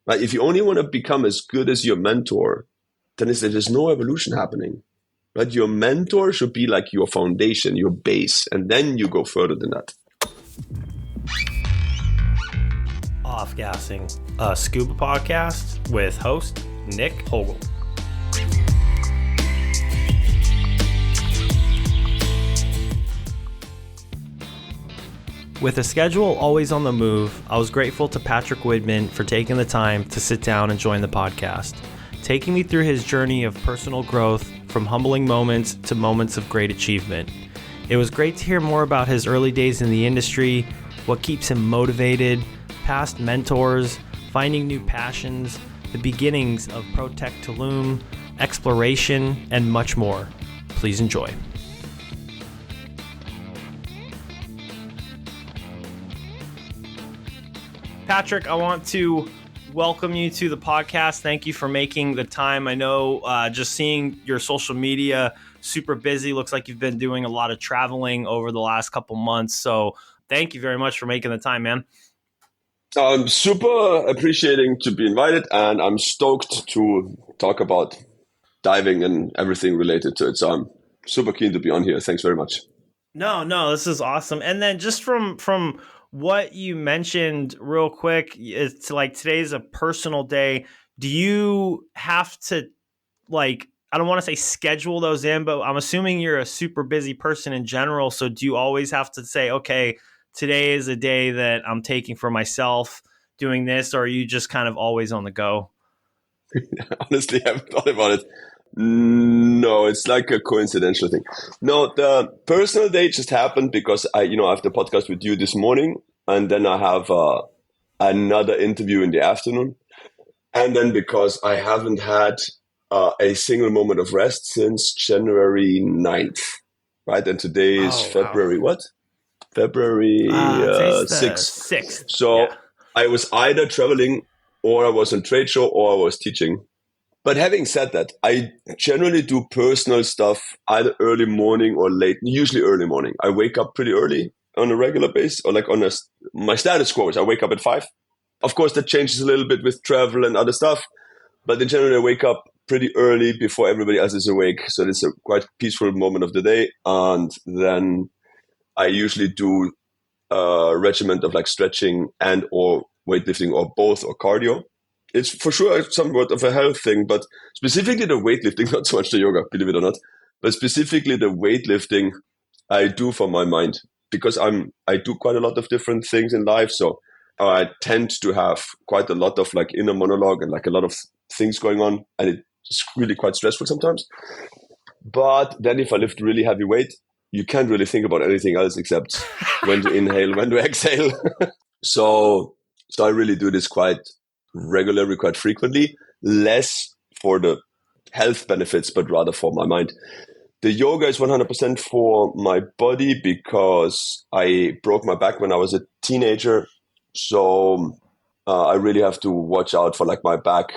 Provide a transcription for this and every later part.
Right? If you only want to become as good as your mentor, then there's no evolution happening. Right? Your mentor should be like your foundation, your base, and then you go further than that. Off Gassing, a scuba podcast with host Nick Hogel. With a schedule always on the move, I was grateful to Patrick Widmann for taking the time to sit down and join the podcast, taking me through his journey of personal growth from humbling moments to moments of great achievement. It was great to hear more about his early days in the industry, what keeps him motivated, past mentors, finding new passions, the beginnings of ProTec Tulum, exploration, and much more. Please enjoy. Patrick, I want to welcome you to the podcast. Thank you for making the time. I know just seeing your social media, super busy. Looks like you've been doing a lot of traveling over the last couple months. So thank you very much for making the time, man. I'm super appreciating to be invited, and I'm stoked to talk about diving and everything related to it. So I'm super keen to be on here. Thanks very much. No, this is awesome. And then just from what you mentioned real quick, it's like today's a personal day. Do you have to, like, I don't want to say schedule those in, but I'm assuming you're a super busy person in general. So do you always have to say, okay, today is a day that I'm taking for myself doing this, or are you just kind of always on the go? Honestly, I haven't thought about it. No, it's like a coincidental thing. No, the personal day just happened because I have the podcast with you this morning, and then I have another interview in the afternoon. And then because I haven't had a single moment of rest since January 9th, right? And today is February, what? February 6th. So yeah. I was either traveling, or I was on trade show, or I was teaching. But having said that, I generally do personal stuff either early morning or late, usually early morning. I wake up pretty early on a regular basis, or like my status quo is I wake up at 5. Of course, that changes a little bit with travel and other stuff. But in general, I wake up pretty early before everybody else is awake. So it's a quite peaceful moment of the day. And then I usually do a regimen of like stretching and or weightlifting, or both, or cardio. It's for sure somewhat of a health thing, but specifically the weightlifting, not so much the yoga, believe it or not, but specifically the weightlifting I do for my mind, because I do quite a lot of different things in life. So I tend to have quite a lot of like inner monologue and like a lot of things going on, and it's really quite stressful sometimes. But then if I lift really heavy weight, you can't really think about anything else except when to inhale, when to exhale. So I really do this quite regularly, quite frequently, less for the health benefits, but rather for my mind. The yoga is 100% for my body because I broke my back when I was a teenager. So I really have to watch out for like my back.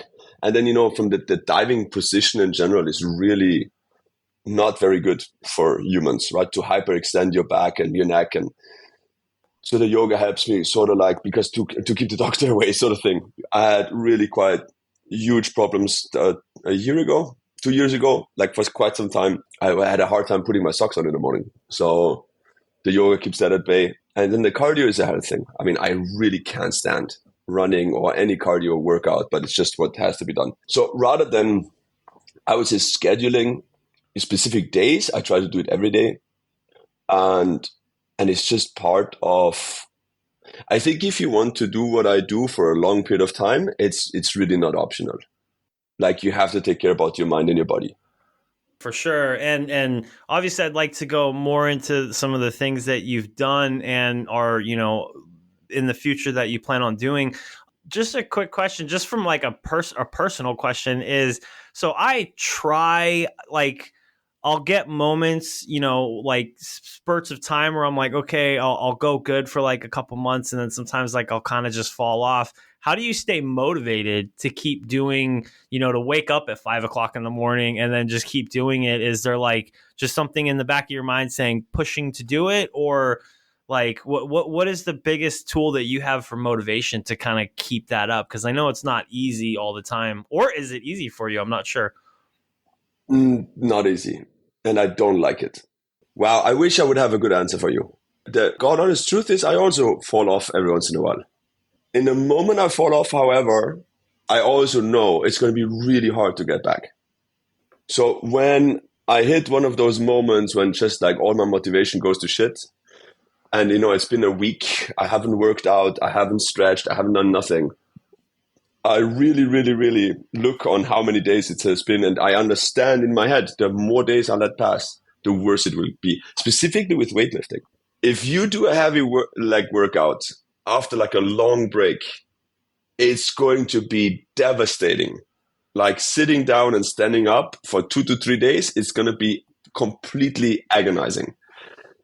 And then, from the diving position in general is really not very good for humans, right? To hyperextend your back and your neck. And so the yoga helps me sort of like, because to keep the doctor away sort of thing. I had really quite huge problems a year ago, 2 years ago, like for quite some time. I had a hard time putting my socks on in the morning. So the yoga keeps that at bay. And then the cardio is a health thing. I mean, I really can't stand running or any cardio workout, but it's just what has to be done. So rather than, I would say, scheduling specific days, I try to do it every day. And it's just part of, I think if you want to do what I do for a long period of time, it's really not optional. Like you have to take care about your mind and your body. For sure. And obviously I'd like to go more into some of the things that you've done and are, in the future that you plan on doing. Just a quick question, just from like a personal question is, so I try, like, I'll get moments, like spurts of time where I'm like, okay, I'll go good for like a couple months. And then sometimes like I'll kind of just fall off. How do you stay motivated to keep doing, to wake up at 5 o'clock in the morning and then just keep doing it? Is there like just something in the back of your mind saying pushing to do it? Or like what is the biggest tool that you have for motivation to kind of keep that up? Because I know it's not easy all the time. Or is it easy for you? I'm not sure. Not easy. And I don't like it. Wow, I wish I would have a good answer for you. The God honest truth is I also fall off every once in a while. In the moment I fall off, however, I also know it's going to be really hard to get back. So when I hit one of those moments when just like all my motivation goes to shit, and it's been a week, I haven't worked out, I haven't stretched, I haven't done nothing, I really, really, really look on how many days it has been, and I understand in my head, the more days I let pass, the worse it will be, specifically with weightlifting. If you do a heavy leg workout after like a long break, it's going to be devastating. Like sitting down and standing up for 2 to 3 days, it's going to be completely agonizing.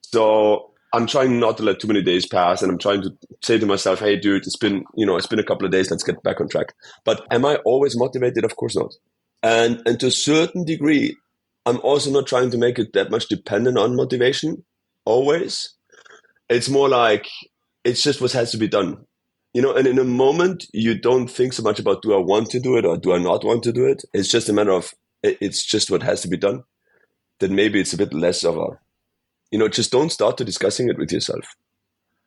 So I'm trying not to let too many days pass, and I'm trying to say to myself, hey, dude, it's been a couple of days. Let's get back on track. But am I always motivated? Of course not. And to a certain degree, I'm also not trying to make it that much dependent on motivation always. It's more like it's just what has to be done. And in a moment, you don't think so much about, do I want to do it or do I not want to do it? It's just a matter of, it's just what has to be done. Then maybe it's a bit less of a, just don't start to discussing it with yourself.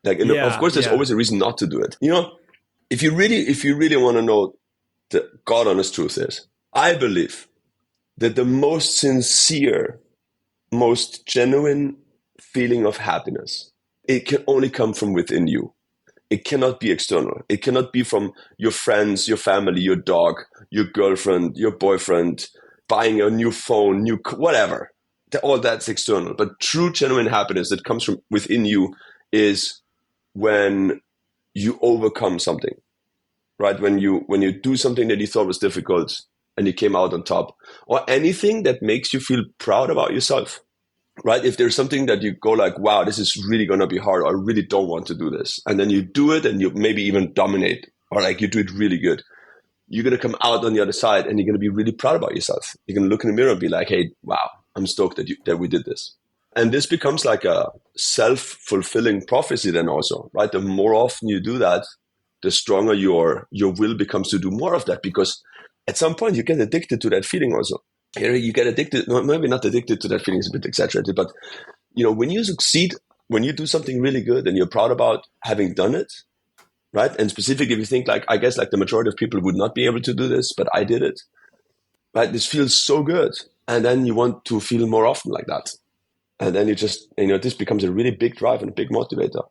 Like, of course, there's always a reason not to do it. If you really want to know the God honest truth is, I believe that the most sincere, most genuine feeling of happiness, it can only come from within you. It cannot be external. It cannot be from your friends, your family, your dog, your girlfriend, your boyfriend, buying a new phone, whatever. All that's external. But true, genuine happiness that comes from within you is when you overcome something, right? When you do something that you thought was difficult and you came out on top, or anything that makes you feel proud about yourself. Right? If there's something that you go like, wow, this is really going to be hard, or I really don't want to do this. And then you do it and you maybe even dominate, or like you do it really good. You're going to come out on the other side and you're going to be really proud about yourself. You're going to look in the mirror and be like, hey, wow, I'm stoked that we did this. And this becomes like a self-fulfilling prophecy then also, right? The more often you do that, the stronger your will becomes to do more of that, because at some point you get addicted to that feeling also. You get addicted, maybe not addicted to that feeling, is a bit exaggerated, but when you succeed, when you do something really good and you're proud about having done it, right? And specifically if you think like, I guess like the majority of people would not be able to do this, but I did it, right? This feels so good. And then you want to feel more often like that. And then you just, this becomes a really big drive and a big motivator.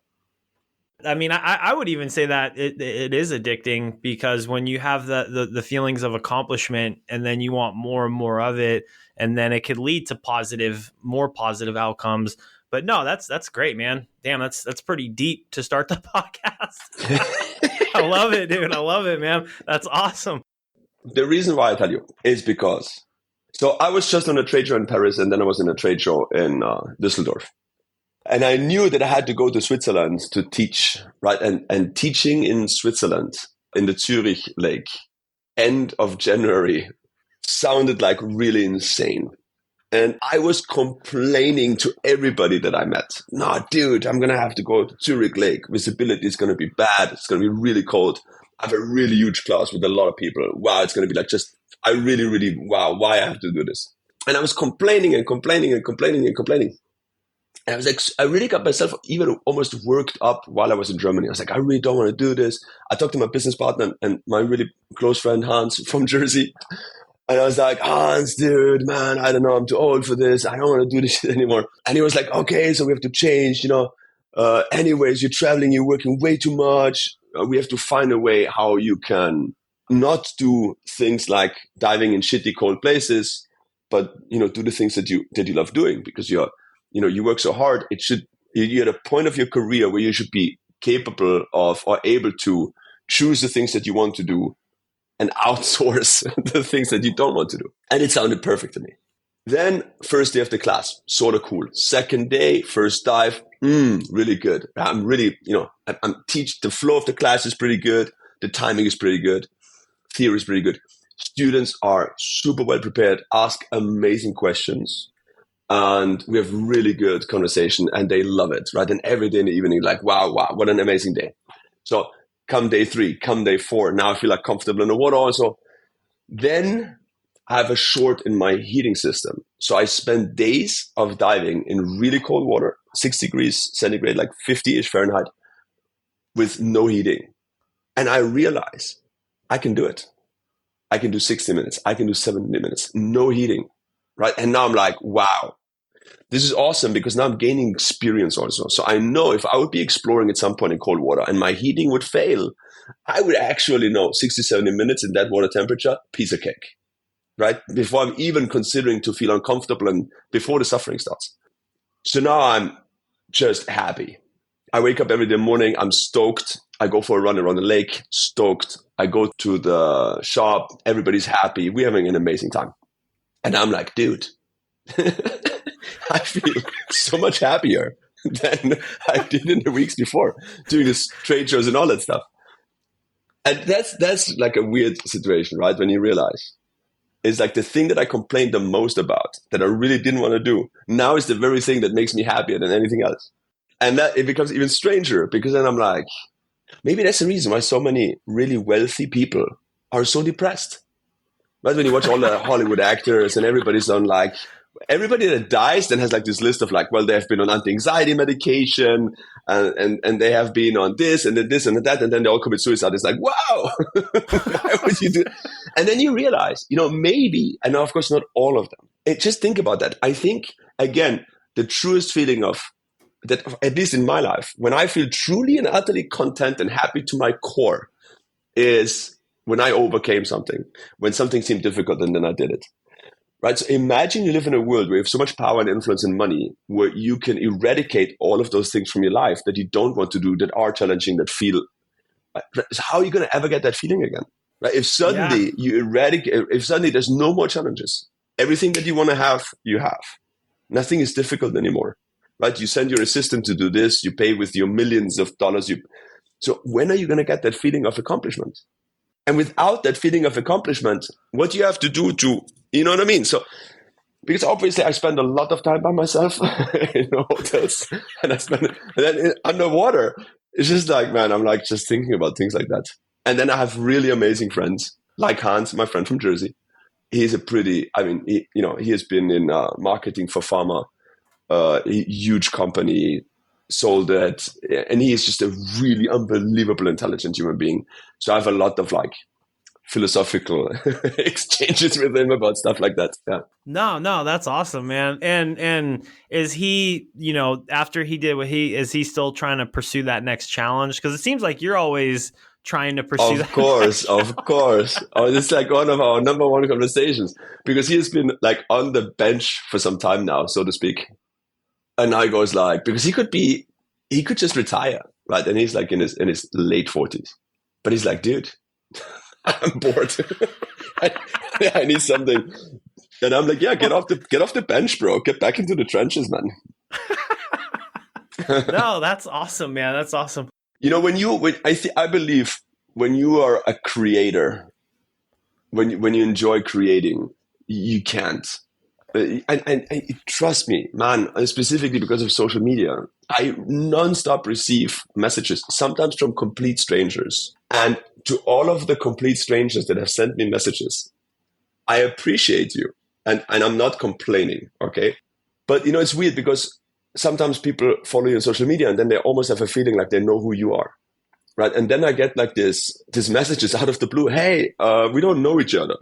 I mean, I would even say that it is addicting, because when you have the feelings of accomplishment and then you want more and more of it, and then it could lead to more positive outcomes. But no, that's great, man. Damn, that's pretty deep to start the podcast. I love it, dude. I love it, man. That's awesome. The reason why I tell you is because, so I was just on a trade show in Paris, and then I was in a trade show in Düsseldorf. And I knew that I had to go to Switzerland to teach, right? And teaching in Switzerland, in the Zurich Lake, end of January, sounded like really insane. And I was complaining to everybody that I met. No, dude, I'm going to have to go to Zurich Lake. Visibility is going to be bad. It's going to be really cold. I have a really huge class with a lot of people. Wow, it's going to be like I really, really, wow, why I have to do this? And I was complaining and complaining and complaining and complaining. And I was like, I really got myself even almost worked up while I was in Germany. I was like, I really don't want to do this. I talked to my business partner and my really close friend, Hans from Jersey. And I was like, Hans, dude, man, I don't know. I'm too old for this. I don't want to do this shit anymore. And he was like, okay, so we have to change, anyways, you're traveling, you're working way too much. We have to find a way how you can not do things like diving in shitty cold places, but, do the things that you love doing, because you work so hard. You're at a point of your career where you should be capable of or able to choose the things that you want to do and outsource the things that you don't want to do. And it sounded perfect to me. Then first day of the class, sort of cool. Second day, first dive, really good. I'm really, the flow of the class is pretty good. The timing is pretty good. Theory is pretty good. Students are super well prepared, ask amazing questions. and we have really good conversation, and they love it, right? And every day in the evening, like, wow, what an amazing day. So come day 3, come day 4, now I feel like comfortable in the water also. Then I have a short in my heating system. So I spend days of diving in really cold water, 6 degrees centigrade, like 50-ish Fahrenheit, with no heating. And I realize I can do it. I can do 60 minutes. I can do 70 minutes, no heating, right? And now I'm like, wow, this is awesome, because now I'm gaining experience also. So I know if I would be exploring at some point in cold water and my heating would fail, I would actually know 60, 70 minutes in that water temperature, piece of cake, right? Before I'm even considering to feel uncomfortable and before the suffering starts. So now I'm just happy. I wake up every day morning, I'm stoked. I go for a run around the lake, stoked. I go to the shop, everybody's happy. We're having an amazing time. And I'm like, dude, I feel so much happier than I did in the weeks before doing this trade shows and all that stuff. And that's like a weird situation, right? When you realize it's like the thing that I complained the most about, that I really didn't want to do, now is the very thing that makes me happier than anything else. And that it becomes even stranger, because then I'm like, maybe that's the reason why so many really wealthy people are so depressed. Right? When you watch all the Hollywood actors and everybody's on like, everybody that dies then has like this list of like, well, they have been on anti-anxiety medication and they have been on this and then this and that, and then they all commit suicide. It's like, wow, why would you do? And then you realize, maybe, and of course not all of them. Just think about that. I think, again, the truest feeling of that, at least in my life, when I feel truly and utterly content and happy to my core, is when I overcame something, when something seemed difficult and then I did it. Right? So imagine you live in a world where you have so much power and influence and money, where you can eradicate all of those things from your life that you don't want to do, that are challenging, that feel. How are you going to ever get that feeling again? Right? If suddenly you eradicate, if suddenly there's no more challenges, everything that you want to have, you have. Nothing is difficult anymore. Right? You send your assistant to do this, you pay with your millions of dollars. So when are you going to get that feeling of accomplishment? And without that feeling of accomplishment, what do you have to do to, you know what I mean? So, because obviously I spend a lot of time by myself in hotels, and and then underwater, it's just like, man, I'm like just thinking about things like that. And then I have really amazing friends, like Hans, my friend from Jersey. He's a pretty, he has been in marketing for pharma, a huge company, sold it, and he is just a really unbelievable intelligent human being. So I have a lot of like philosophical exchanges with him about stuff like that. Yeah. No, that's awesome, man. And is he, after he did is he still trying to pursue that next challenge? Because it seems like you're always trying to pursue that. Of course. Oh, it's like one of our number one conversations, because he has been like on the bench for some time now, so to speak. And now he goes like, because he could just retire, right? And he's like in his late 40s. But he's like, dude, I'm bored. I need something. And I'm like, yeah, get off the bench, bro. Get back into the trenches, man. No, that's awesome, man. That's awesome. I believe when you are a creator, when you enjoy creating, you can't. And trust me, man, specifically because of social media, I nonstop receive messages, sometimes from complete strangers. And to all of the complete strangers that have sent me messages, I appreciate you. And I'm not complaining, okay? But, it's weird because sometimes people follow you on social media and then they almost have a feeling like they know who you are, right? And then I get like this messages out of the blue, hey, we don't know each other.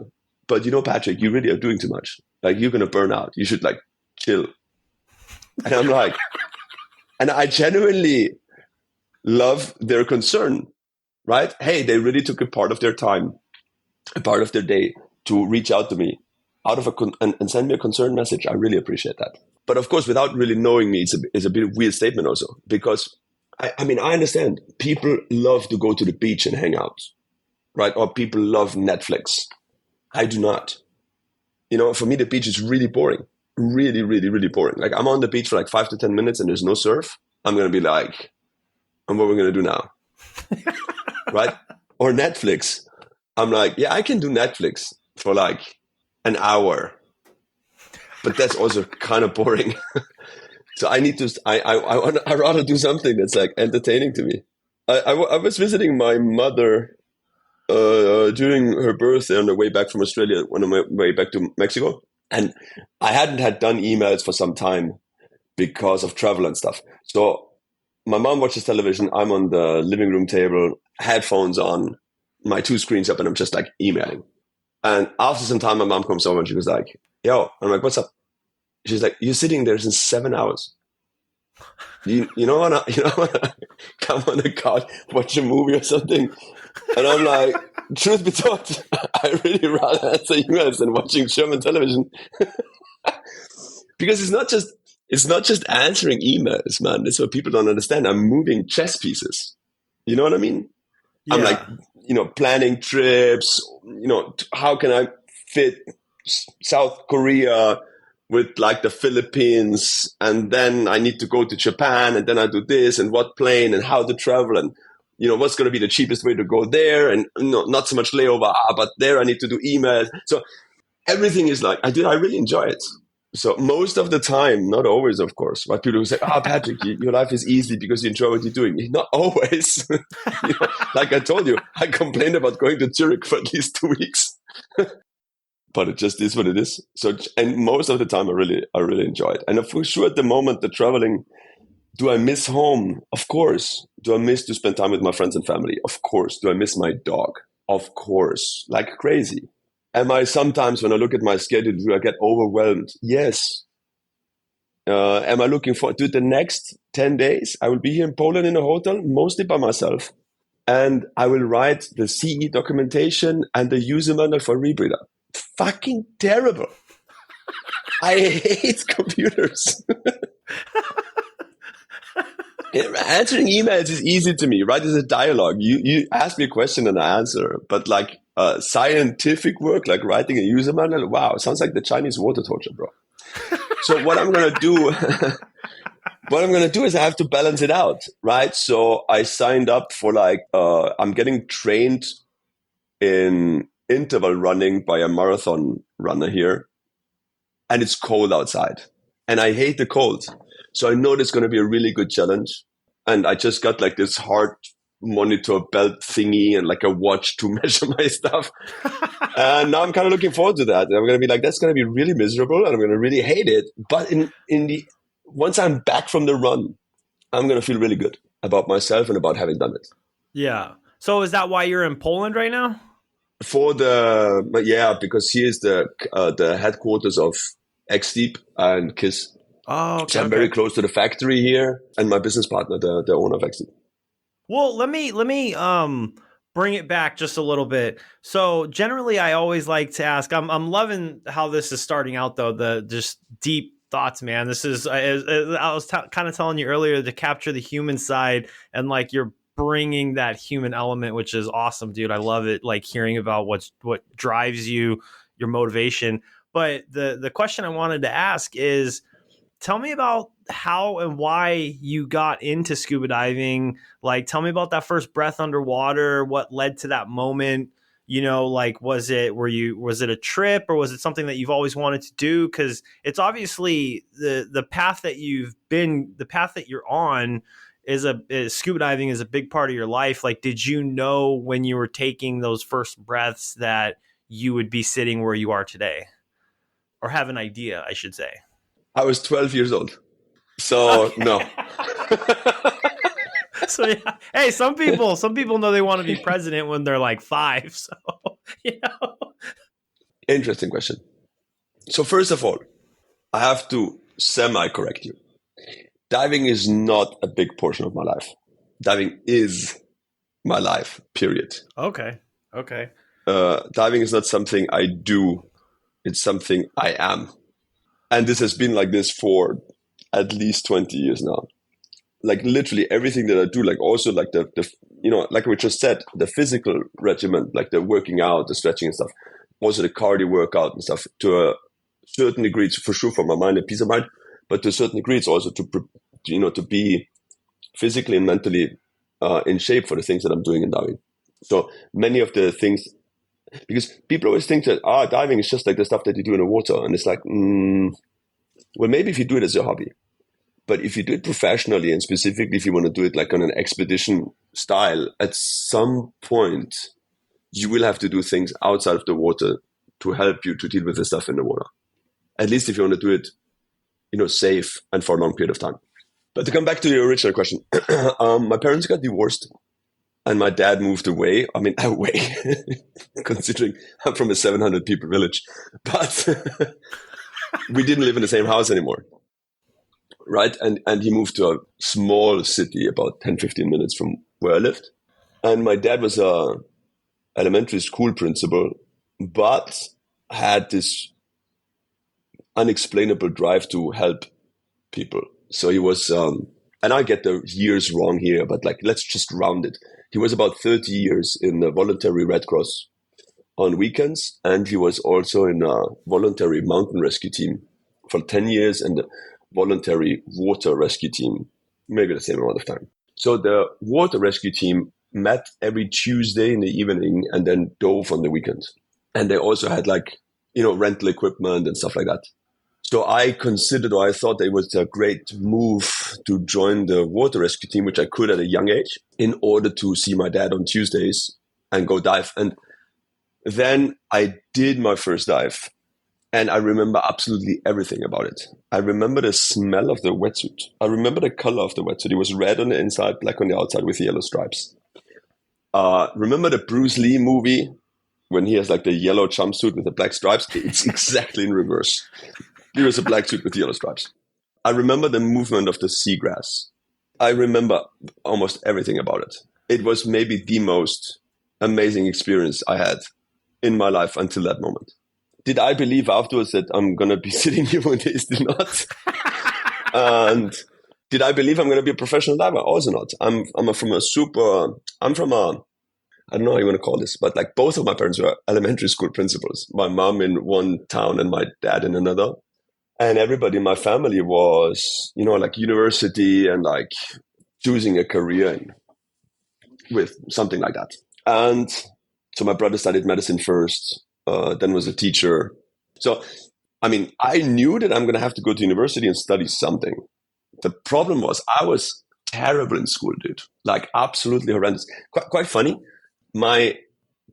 But Patrick, you really are doing too much. Like, you're going to burn out. You should like chill. And I'm like, and I genuinely love their concern, right? Hey, they really took a part of their time, a part of their day to reach out to me and send me a concerned message. I really appreciate that. But of course, without really knowing me, it's a bit weird statement also, because I understand people love to go to the beach and hang out, right? Or people love Netflix. I do not. For me, the beach is really boring. Really, really, really boring. Like, I'm on the beach for like 5 to 10 minutes and there's no surf. I'm going to be like, and what are we going to do now? Right? Or Netflix. I'm like, yeah, I can do Netflix for like an hour. but that's also kind of boring. So I need to, I rather do something that's like entertaining to me. I was visiting my mother during her birthday on the way back from Australia, on my way back to Mexico. And I hadn't had done emails for some time because of travel and stuff. So my mom watches television. I'm on the living room table, headphones on, my 2 screens up, and I'm just like emailing. And after some time, my mom comes over and she was like, yo, I'm like, what's up? She's like, you're sitting there since 7 hours. You don't wanna come on the couch, watch a movie or something. And I'm like, truth be told, I really rather answer emails than watching German television. Because it's not just answering emails, man. That's what people don't understand. I'm moving chess pieces. You know what I mean? Yeah. I'm like, planning trips. How can I fit South Korea with like the Philippines, and then I need to go to Japan, and then I do this, and what plane, and how to travel, and what's going to be the cheapest way to go there, and not so much layover, but there I need to do emails. So everything is like, I really enjoy it. So most of the time, not always, of course, but people will say, Patrick, your life is easy because you enjoy what you're doing. Not always. Like I told you, I complained about going to Zurich for at least 2 weeks. But it just is what it is. So, and most of the time, I really enjoy it. And for sure, at the moment, the traveling, do I miss home? Of course. Do I miss to spend time with my friends and family? Of course. Do I miss my dog? Of course. Like crazy. Am I sometimes, when I look at my schedule, do I get overwhelmed? Yes. Am I looking forward to the next 10 days? I will be here in Poland in a hotel, mostly by myself. And I will write the CE documentation and the user manual for Rebreather. Fucking terrible. I hate computers. Answering emails is easy to me, right? It's a dialogue. You ask me a question and I answer. But like scientific work, like writing a user manual, wow, sounds like the Chinese water torture, bro. So what I'm gonna do, is I have to balance it out, right? So I signed up for I'm getting trained in interval running by a marathon runner here, and it's cold outside, and I hate the cold. So I know there's going to be a really good challenge. And I just got like this heart monitor belt thingy and like a watch to measure my stuff. And now I'm kind of looking forward to that. And I'm going to be like, that's going to be really miserable and I'm going to really hate it. But once I'm back from the run, I'm going to feel really good about myself and about having done it. Yeah. So is that why you're in Poland right now? Because here's the headquarters of X-Deep and KISS. Oh, okay. So I'm very close to the factory here, and my business partner, the owner of X-Deep. Well, let me bring it back just a little bit. So generally, I always like to ask. I'm loving how this is starting out, though. The just deep thoughts, man. This is I was kind of telling you earlier, to capture the human side, and like you're bringing that human element, which is awesome, dude. I love it. Like hearing about what drives you, your motivation. But the question I wanted to ask is, tell me about how and why you got into scuba diving. Like, tell me about that first breath underwater. What led to that moment? Like, was it a trip, or was it something that you've always wanted to do? Because it's obviously the path that the path that you're on is scuba diving is a big part of your life. Like, did you know when you were taking those first breaths that you would be sitting where you are today, or have an idea, I should say? I was 12 years old. So, okay. No. So, yeah. Hey, some people know they want to be president when they're like 5. So, Interesting question. So, first of all, I have to semi-correct you. Diving is not a big portion of my life. Diving is my life, period. Okay. Diving is not something I do. It's something I am. And this has been like this for at least 20 years now. Like literally everything that I do, like also like the like we just said, the physical regimen, like the working out, the stretching and stuff, also the cardio workout and stuff, to a certain degree, for sure for my mind and peace of mind, but to a certain degree, it's also to be physically and mentally in shape for the things that I'm doing in diving. So many of the things, because people always think that diving is just like the stuff that you do in the water, and it's like Well, maybe if you do it as a hobby, but if you do it professionally, and specifically if you want to do it like on an expedition style, at some point you will have to do things outside of the water to help you to deal with the stuff in the water. At least if you want to do it, safe and for a long period of time. But to come back to your original question, my parents got divorced and my dad moved away. I mean, away, considering I'm from a 700 people village, but we didn't live in the same house anymore. Right. And he moved to a small city about 10, 15 minutes from where I lived. And my dad was a elementary school principal, but had this unexplainable drive to help people. So he was, and I get the years wrong here, but like, let's just round it. He was about 30 years in the voluntary Red Cross on weekends. And he was also in a voluntary mountain rescue team for 10 years and the voluntary water rescue team, maybe the same amount of time. So the water rescue team met every Tuesday in the evening and then dove on the weekend. And they also had rental equipment and stuff like that. So I thought it was a great move to join the water rescue team, which I could at a young age, in order to see my dad on Tuesdays and go dive. And then I did my first dive and I remember absolutely everything about it. I remember the smell of the wetsuit. I remember the color of the wetsuit. It was red on the inside, black on the outside with yellow stripes. Remember the Bruce Lee movie when he has like the yellow jumpsuit with the black stripes? It's exactly in reverse. He was a black suit with yellow stripes. I remember the movement of the seagrass. I remember almost everything about it. It was maybe the most amazing experience I had in my life until that moment. Did I believe afterwards that I'm going to be sitting here one day? Still not. And did I believe I'm going to be a professional diver? Also not. I'm from a I don't know how you want to call this, but like both of my parents were elementary school principals. My mom in one town and my dad in another. And everybody in my family was, like university and like choosing a career with something like that. And so my brother studied medicine first, then was a teacher. So, I mean, I knew that I'm going to have to go to university and study something. The problem was I was terrible in school, dude. Like absolutely horrendous. Quite funny. My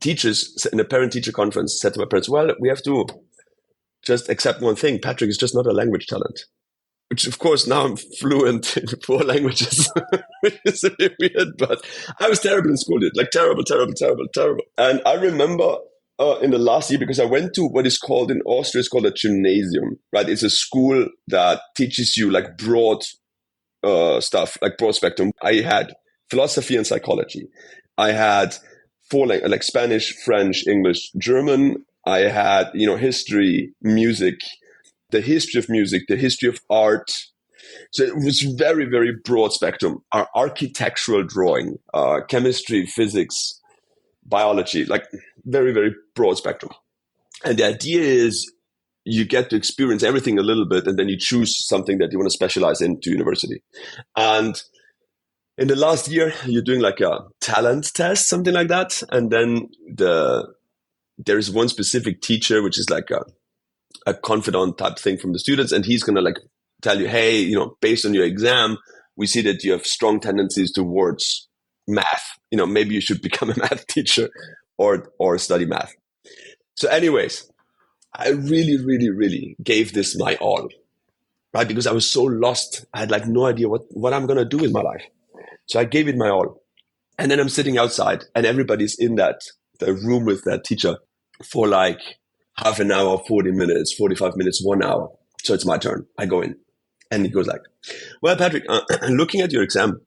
teachers in the parent-teacher conference said to my parents, well, we have to just accept one thing. Patrick is just not a language talent. Which, of course, now I'm fluent in 4 languages, which is a bit weird, but I was terrible in school, dude. Like terrible. And I remember in the last year, because I went to what is called in Austria, it's called a gymnasium, right? It's a school that teaches you like broad stuff, like broad spectrum. I had philosophy and psychology. I had 4 languages, like Spanish, French, English, German. I had, history, music, the history of music, the history of art. So it was very, very broad spectrum. Our architectural drawing, chemistry, physics, biology, like very, very broad spectrum. And the idea is you get to experience everything a little bit, and then you choose something that you want to specialize in to university. And in the last year, you're doing like a talent test, something like that. And then there is one specific teacher, which is like a confidant type thing from the students. And he's going to like tell you, hey, based on your exam, we see that you have strong tendencies towards math. Maybe you should become a math teacher or study math. So anyways, I really, really, really gave this my all, right? Because I was so lost. I had like no idea what I'm going to do with my life. So I gave it my all. And then I'm sitting outside and everybody's in the room with that teacher for like half an hour, 40 minutes, 45 minutes, 1 hour. So it's my turn. I go in and he goes like, well, Patrick, looking at your exam,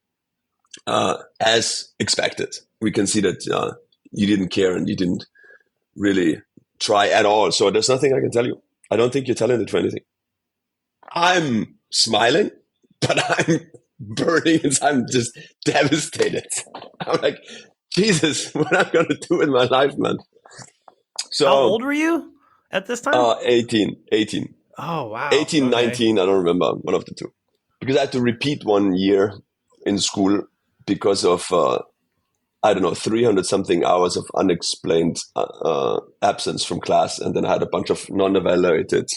as expected, we can see that you didn't care and you didn't really try at all. So there's nothing I can tell you. I don't think you're talented for anything. I'm smiling, but I'm burning inside. I'm just devastated. I'm like, Jesus, what am I going to do with my life, man? So, how old were you at this time? 18. Oh, wow. 18, okay. 19, I don't remember, one of the two. Because I had to repeat 1 year in school because of, 300 something hours of unexplained absence from class. And then I had a bunch of non-evaluated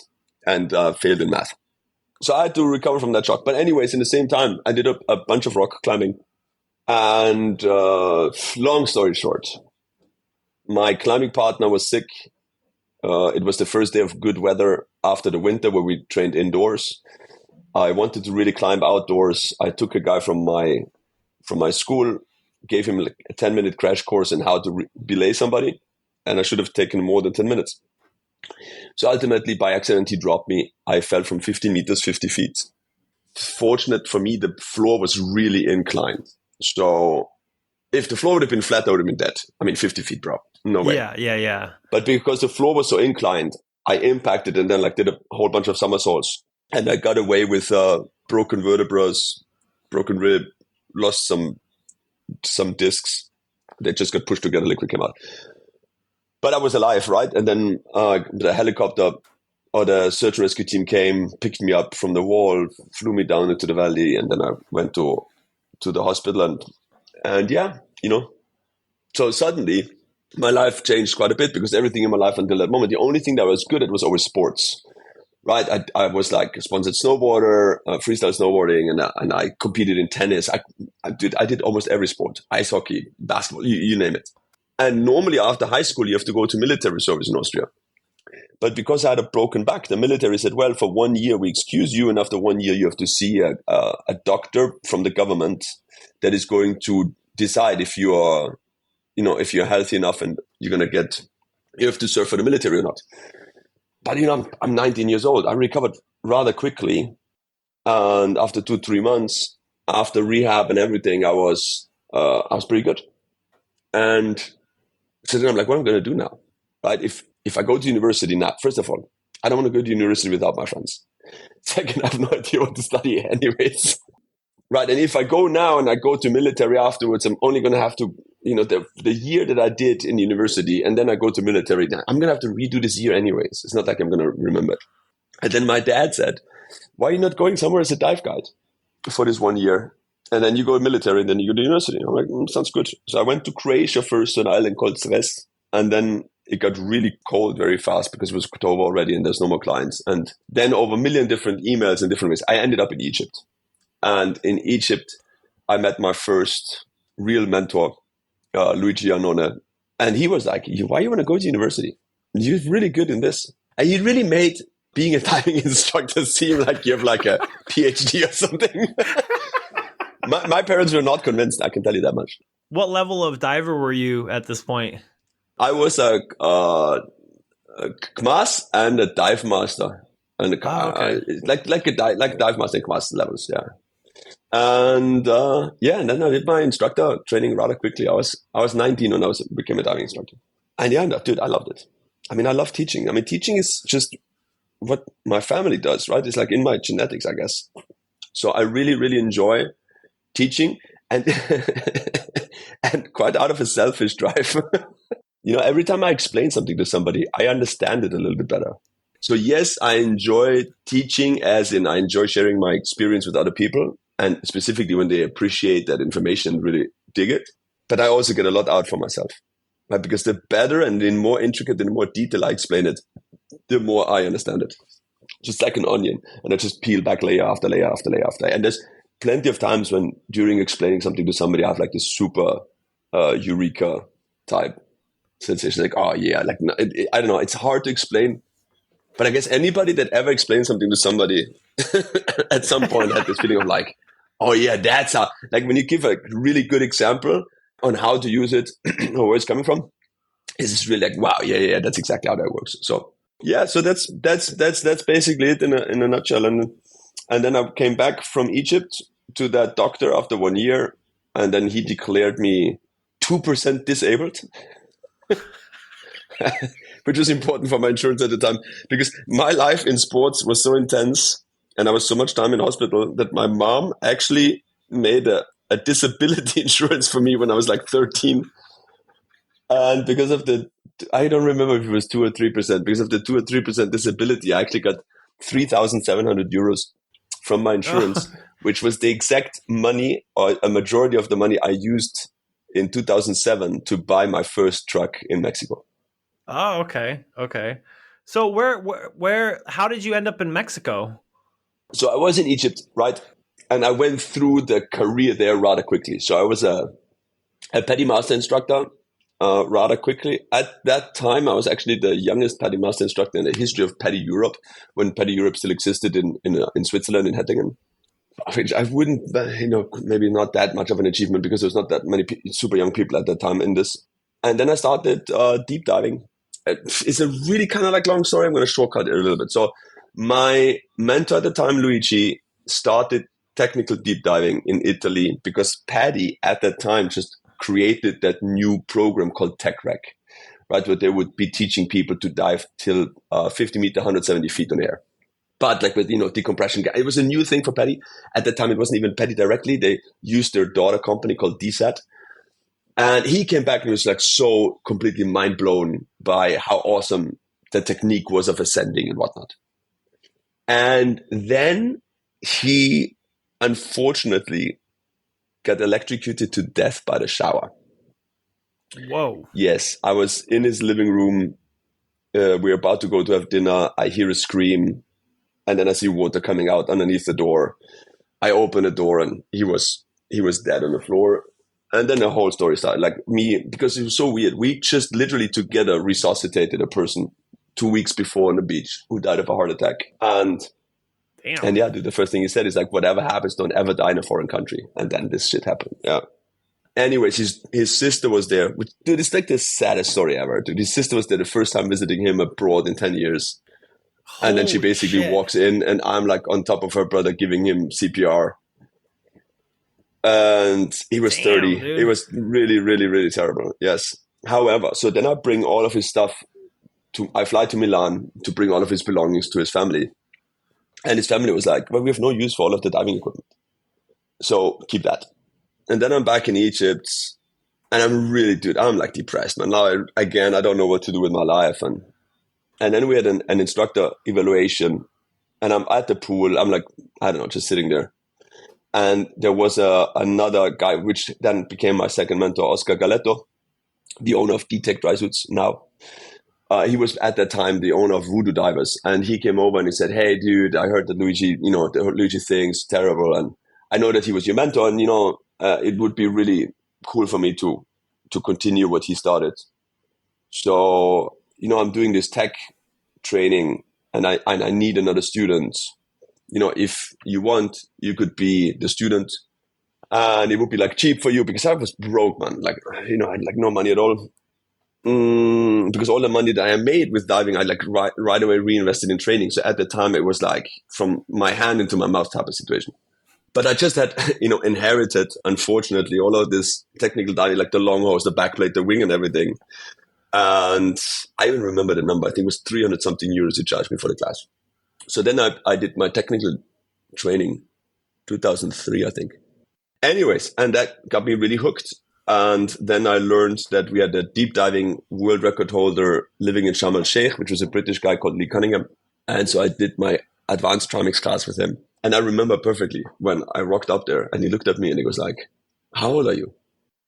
and failed in math. So I had to recover from that shock. But anyways, in the same time, I did a bunch of rock climbing. And long story short, my climbing partner was sick. It was the first day of good weather after the winter where we trained indoors. I wanted to really climb outdoors. I took a guy from my school, gave him like a 10-minute crash course in how to belay somebody. And I should have taken more than 10 minutes. So ultimately, by accident, he dropped me. I fell from 15 meters, 50 feet. Fortunate for me, the floor was really inclined. So if the floor would have been flat, I would have been dead. I mean, 50 feet, bro. No way. Yeah. But because the floor was so inclined, I impacted and then like did a whole bunch of somersaults. And I got away with broken vertebrae, broken rib, lost some discs. They just got pushed together, liquid came out. But I was alive, right? And then the helicopter or the search and rescue team came, picked me up from the wall, flew me down into the valley, and then I went to the hospital. And yeah, so suddenly my life changed quite a bit because everything in my life until that moment, the only thing that I was good at was always sports, right? I was like a sponsored snowboarder, freestyle snowboarding, and I competed in tennis. I did almost every sport, ice hockey, basketball, you name it. And normally after high school, you have to go to military service in Austria. But because I had a broken back, the military said, well, for 1 year, we excuse you. And after 1 year, you have to see a doctor from the government that is going to decide if you are, if you're healthy enough and you have to serve for the military or not. But, I'm 19 years old. I recovered rather quickly. And after 2-3 months, after rehab and everything, I was pretty good. And so then I'm like, what am I going to do now? Right? If I go to university now, first of all, I don't want to go to university without my friends. Second, I have no idea what to study anyways. Right. And if I go now and I go to military afterwards, I'm only going to have to, the year that I did in university and then I go to military, I'm going to have to redo this year anyways. It's not like I'm going to remember it. And then my dad said, why are you not going somewhere as a dive guide for this 1 year? And then you go to military and then you go to university. I'm like, sounds good. So I went to Croatia first to an island called Cres. And then it got really cold very fast because it was October already and there's no more clients. And then over a million different emails in different ways, I ended up in Egypt. And in Egypt, I met my first real mentor, Luigi Annone. And he was like, why you want to go to university? You're really good in this. And he really made being a diving instructor seem like you have like a PhD or something. My parents were not convinced, I can tell you that much. What level of diver were you at this point? I was a KMAS and a dive master. And okay. like dive master and KMAS levels, yeah. And and then I did my instructor training rather quickly. I was 19 when I became a diving instructor. And yeah, dude, I loved it. I mean, I love teaching. I mean, teaching is just what my family does, right? It's like in my genetics, I guess. So I really, really enjoy teaching and and quite out of a selfish drive. Every time I explain something to somebody, I understand it a little bit better. So yes, I enjoy teaching as in I enjoy sharing my experience with other people and specifically when they appreciate that information and really dig it. But I also get a lot out for myself, right? Because the better and the more intricate and the more detail I explain it, the more I understand it. Just like an onion. And I just peel back layer after layer after layer after layer. And there's plenty of times when during explaining something to somebody, I have like this super eureka type sensation. Like, oh yeah, like I don't know. It's hard to explain. But I guess anybody that ever explained something to somebody at some point had this feeling of like, oh yeah, that's how, like when you give a really good example on how to use it or where it's coming from, it's just really like, wow, yeah, that's exactly how that works. So yeah, so that's basically it in a nutshell. And then I came back from Egypt to that doctor after 1 year, and then he declared me 2% disabled. Which was important for my insurance at the time because my life in sports was so intense and I was so much time in hospital that my mom actually made a disability insurance for me when I was like 13. And because of I don't remember if it was 2 or 3%, because of the 2 or 3% disability, I actually got 3,700 euros from my insurance, which was the exact money or a majority of the money I used in 2007 to buy my first truck in Mexico. Oh, okay. So where, how did you end up in Mexico? So I was in Egypt, right? And I went through the career there rather quickly. So I was a PADI master instructor rather quickly. At that time, I was actually the youngest PADI master instructor in the history of PADI Europe, when PADI Europe still existed in Switzerland, in Hettingen. Which I wouldn't, maybe not that much of an achievement, because there's not that many super young people at that time in this. And then I started deep diving. It's a really kind of like long story. I'm going to shortcut it a little bit. So my mentor at the time, Luigi, started technical deep diving in Italy because PADI at that time just created that new program called TechRec, right? Where they would be teaching people to dive till 50 meter, 170 feet on air. But like with, decompression, it was a new thing for PADI. At that time, it wasn't even PADI directly. They used their daughter company called DSAT. And he came back and was like so completely mind blown by how awesome the technique was of ascending and whatnot. And then he unfortunately got electrocuted to death by the shower. Whoa. Yes, I was in his living room. We were about to go to have dinner. I hear a scream. And then I see water coming out underneath the door. I open the door and he was dead on the floor. And then the whole story started. Like me, because it was so weird. We just literally together resuscitated a person 2 weeks before on the beach who died of a heart attack. And yeah, dude, the first thing he said is like, whatever happens, don't ever die in a foreign country. And then this shit happened. Yeah. Anyways, his sister was there. Which, dude, it's like the saddest story ever. Dude, his sister was there the first time visiting him abroad in 10 years. And then she basically walks in and I'm like on top of her brother giving him CPR. And he was 30. Dude. It was really, really, really terrible. Yes. However, so then I bring all of his stuff I fly to Milan to bring all of his belongings to his family. And his family was like, well, we have no use for all of the diving equipment. So keep that. And then I'm back in Egypt and I'm like depressed, man. Now, I don't know what to do with my life. And then we had an instructor evaluation and I'm at the pool. I'm like, I don't know, just sitting there. And there was another guy, which then became my second mentor, Oscar Galetto, the owner of ProTec Dry Suits now. He was at that time the owner of Voodoo Divers. And he came over and he said, hey, dude, I heard that Luigi, the Luigi thing's terrible. And I know that he was your mentor. And, it would be really cool for me to continue what he started. So, I'm doing this tech training and I need another student. If you want, you could be the student and it would be like cheap for you because I was broke, man. Like, I had like no money at all. Because all the money that I made with diving, I like right away reinvested in training. So at the time it was like from my hand into my mouth type of situation. But I just had, inherited, unfortunately, all of this technical diving, like the long hose, the backplate, the wing and everything. And I even remember the number. I think it was 300 something euros he charged me for the class. So then I did my technical training, 2003, I think. Anyways, and that got me really hooked. And then I learned that we had a deep diving world record holder living in Sharm el-Sheikh, which was a British guy called Lee Cunningham. And so I did my advanced trimix class with him. And I remember perfectly when I rocked up there and he looked at me and he was like, how old are you?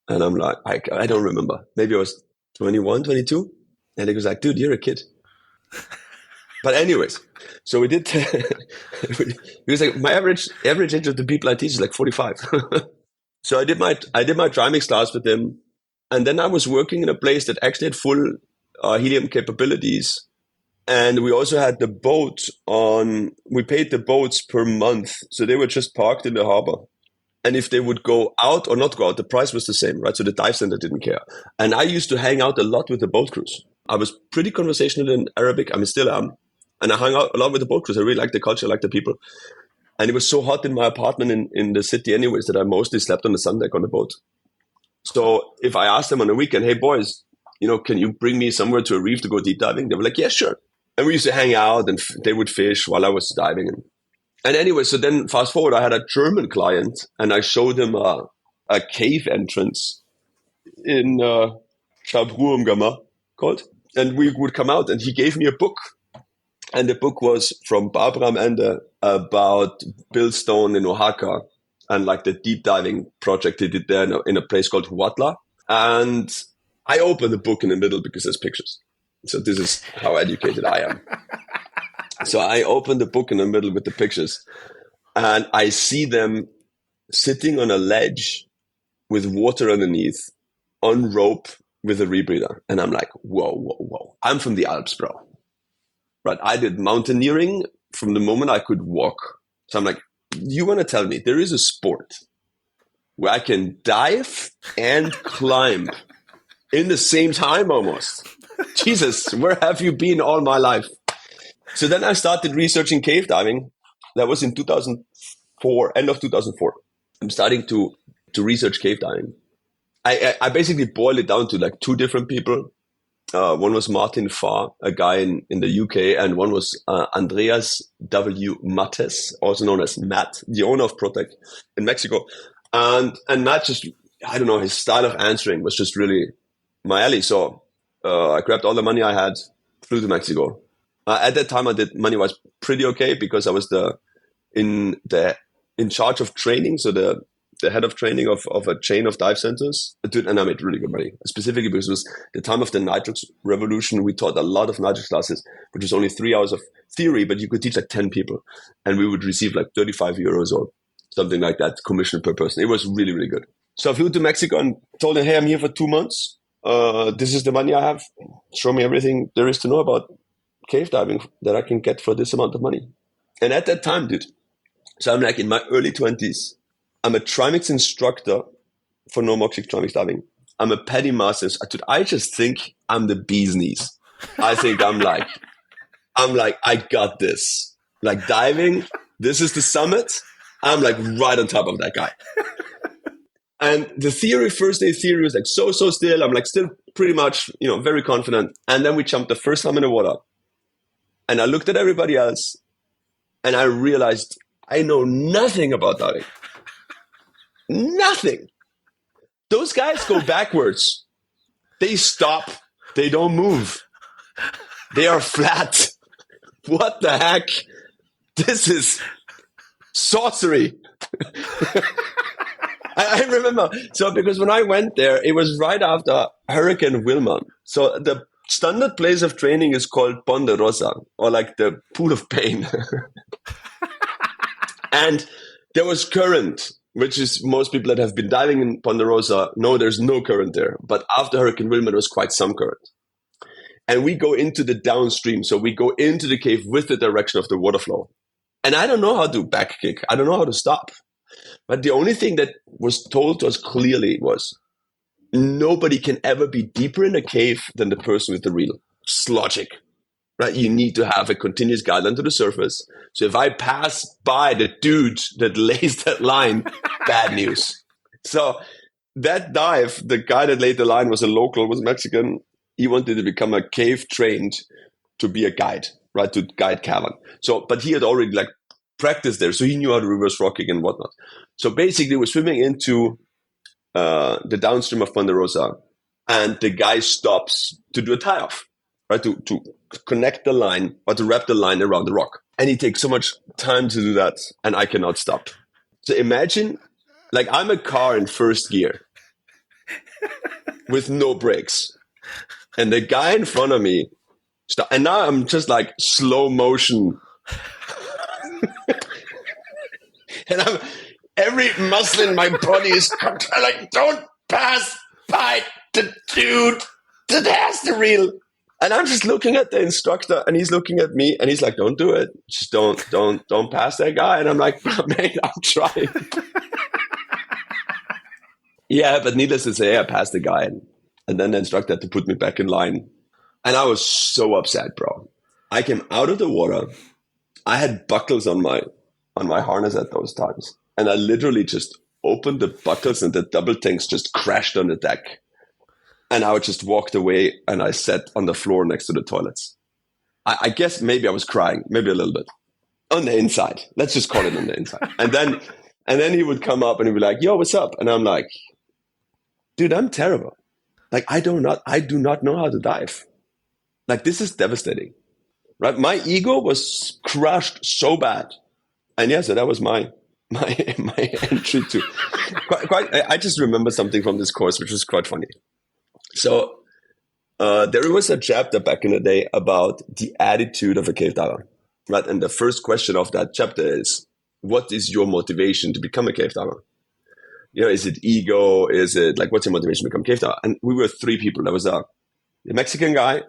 And I'm like, I don't remember. Maybe I was 21, 22. And he was like, dude, you're a kid. But anyways, so we did, he was like, my average age of the people I teach is like 45. So I did my trimix class with him. And then I was working in a place that actually had full helium capabilities. And we also had the boat we paid the boats per month. So they were just parked in the harbor. And if they would go out or not go out, the price was the same, right? So the dive center didn't care. And I used to hang out a lot with the boat crews. I was pretty conversational in Arabic. I mean, still am. And I hung out a lot with the boat crews. I really liked the culture, I liked the people. And it was so hot in my apartment in the city anyways that I mostly slept on the sun deck on the boat. So if I asked them on the weekend, hey, boys, can you bring me somewhere to a reef to go deep diving? They were like, yeah, sure. And we used to hang out and they would fish while I was diving. And anyway, so then fast forward, I had a German client and I showed him a cave entrance in Schabruumgamma called. And we would come out and he gave me a book. And the book was from Barbara am Ende about Bill Stone in Oaxaca and like the deep diving project he did there in a place called Huatla. And I opened the book in the middle because there's pictures. So this is how educated I am. So I opened the book in the middle with the pictures. And I see them sitting on a ledge with water underneath on rope with a rebreather. And I'm like, whoa, whoa, whoa. I'm from the Alps, bro. Right. I did mountaineering from the moment I could walk. So I'm like, you want to tell me there is a sport where I can dive and climb in the same time almost? Jesus, where have you been all my life? So then I started researching cave diving. That was in 2004, end of 2004. I'm starting to research cave diving. I basically boiled it down to like two different people. One was Martin Farr, a guy in the UK, and one was Andreas W. Mattes, also known as Matt, the owner of ProTec in Mexico. And Matt just, I don't know, his style of answering was just really my alley. So I grabbed all the money I had, flew to Mexico. At that time, money was pretty okay because I was in charge of training, so the head of training of a chain of dive centers. Dude, and I made really good money, specifically because it was the time of the nitrox revolution. We taught a lot of nitrox classes, which was only 3 hours of theory, but you could teach like 10 people, and we would receive like 35 euros or something like that commission per person. It was really, really good. So I flew to Mexico and told them, hey, I'm here for 2 months. This is the money I have. Show me everything there is to know about cave diving that I can get for this amount of money. And at that time, dude, so I'm like in my early 20s. I'm a trimix instructor for normoxic trimix diving. I'm a PADI master. Dude, I just think I'm the bee's knees. I think I'm like, I got this. Like diving, this is the summit. I'm like right on top of that guy. And the first day theory was like so still. I'm like still pretty much, very confident. And then we jumped the first time in the water. And I looked at everybody else and I realized I know nothing about diving. Nothing. Those guys go backwards. They stop. They don't move. They are flat. What the heck? This is sorcery. I remember. So because when I went there, it was right after Hurricane Wilma. So the standard place of training is called Ponderosa, or like the pool of pain. And there was current, which is most people that have been diving in Ponderosa know there's no current there. But after Hurricane Wilma, there was quite some current. And we go into the downstream. So we go into the cave with the direction of the water flow. And I don't know how to back kick. I don't know how to stop. But the only thing that was told to us clearly was nobody can ever be deeper in a cave than the person with the reel. It's logic. Right? You need to have a continuous guideline to the surface. So if I pass by the dude that lays that line, bad news. So that dive, the guy that laid the line was a local, was Mexican. He wanted to become a cave trained to be a guide, right? To guide cavern. So, but he had already like practiced there. So he knew how to reverse rocking and whatnot. So basically we're swimming into the downstream of Ponderosa and the guy stops to do a tie off, right? To connect the line or to wrap the line around the rock. And he takes so much time to do that and I cannot stop. So imagine like I'm a car in first gear with no brakes. And the guy in front of me, and now I'm just like slow motion. And every muscle in my body is like, don't pass by the dude that has the reel. And I'm just looking at the instructor and he's looking at me and he's like, don't do it. Just don't pass that guy. And I'm like, mate, I'm trying. Yeah, but needless to say, I passed the guy. And then the instructor had to put me back in line. And I was so upset, bro. I came out of the water. I had buckles on my harness at those times. And I literally just opened the buckles and the double tanks just crashed on the deck. And I just walked away and I sat on the floor next to the toilets. I guess maybe I was crying, maybe a little bit. On the inside. Let's just call it on the inside. And then he would come up and he'd be like, yo, what's up? And I'm like, dude, I'm terrible. Like, I do not know how to dive. Like, this is devastating. Right? My ego was crushed so bad. And yeah, so that was my entry to I just remember something from this course, which was quite funny. So there was a chapter back in the day about the attitude of a cave diver, right? And the first question of that chapter is, what is your motivation to become a cave diver? Is it ego? Is it like, what's your motivation to become a cave diver? And we were 3 people. There was a Mexican guy.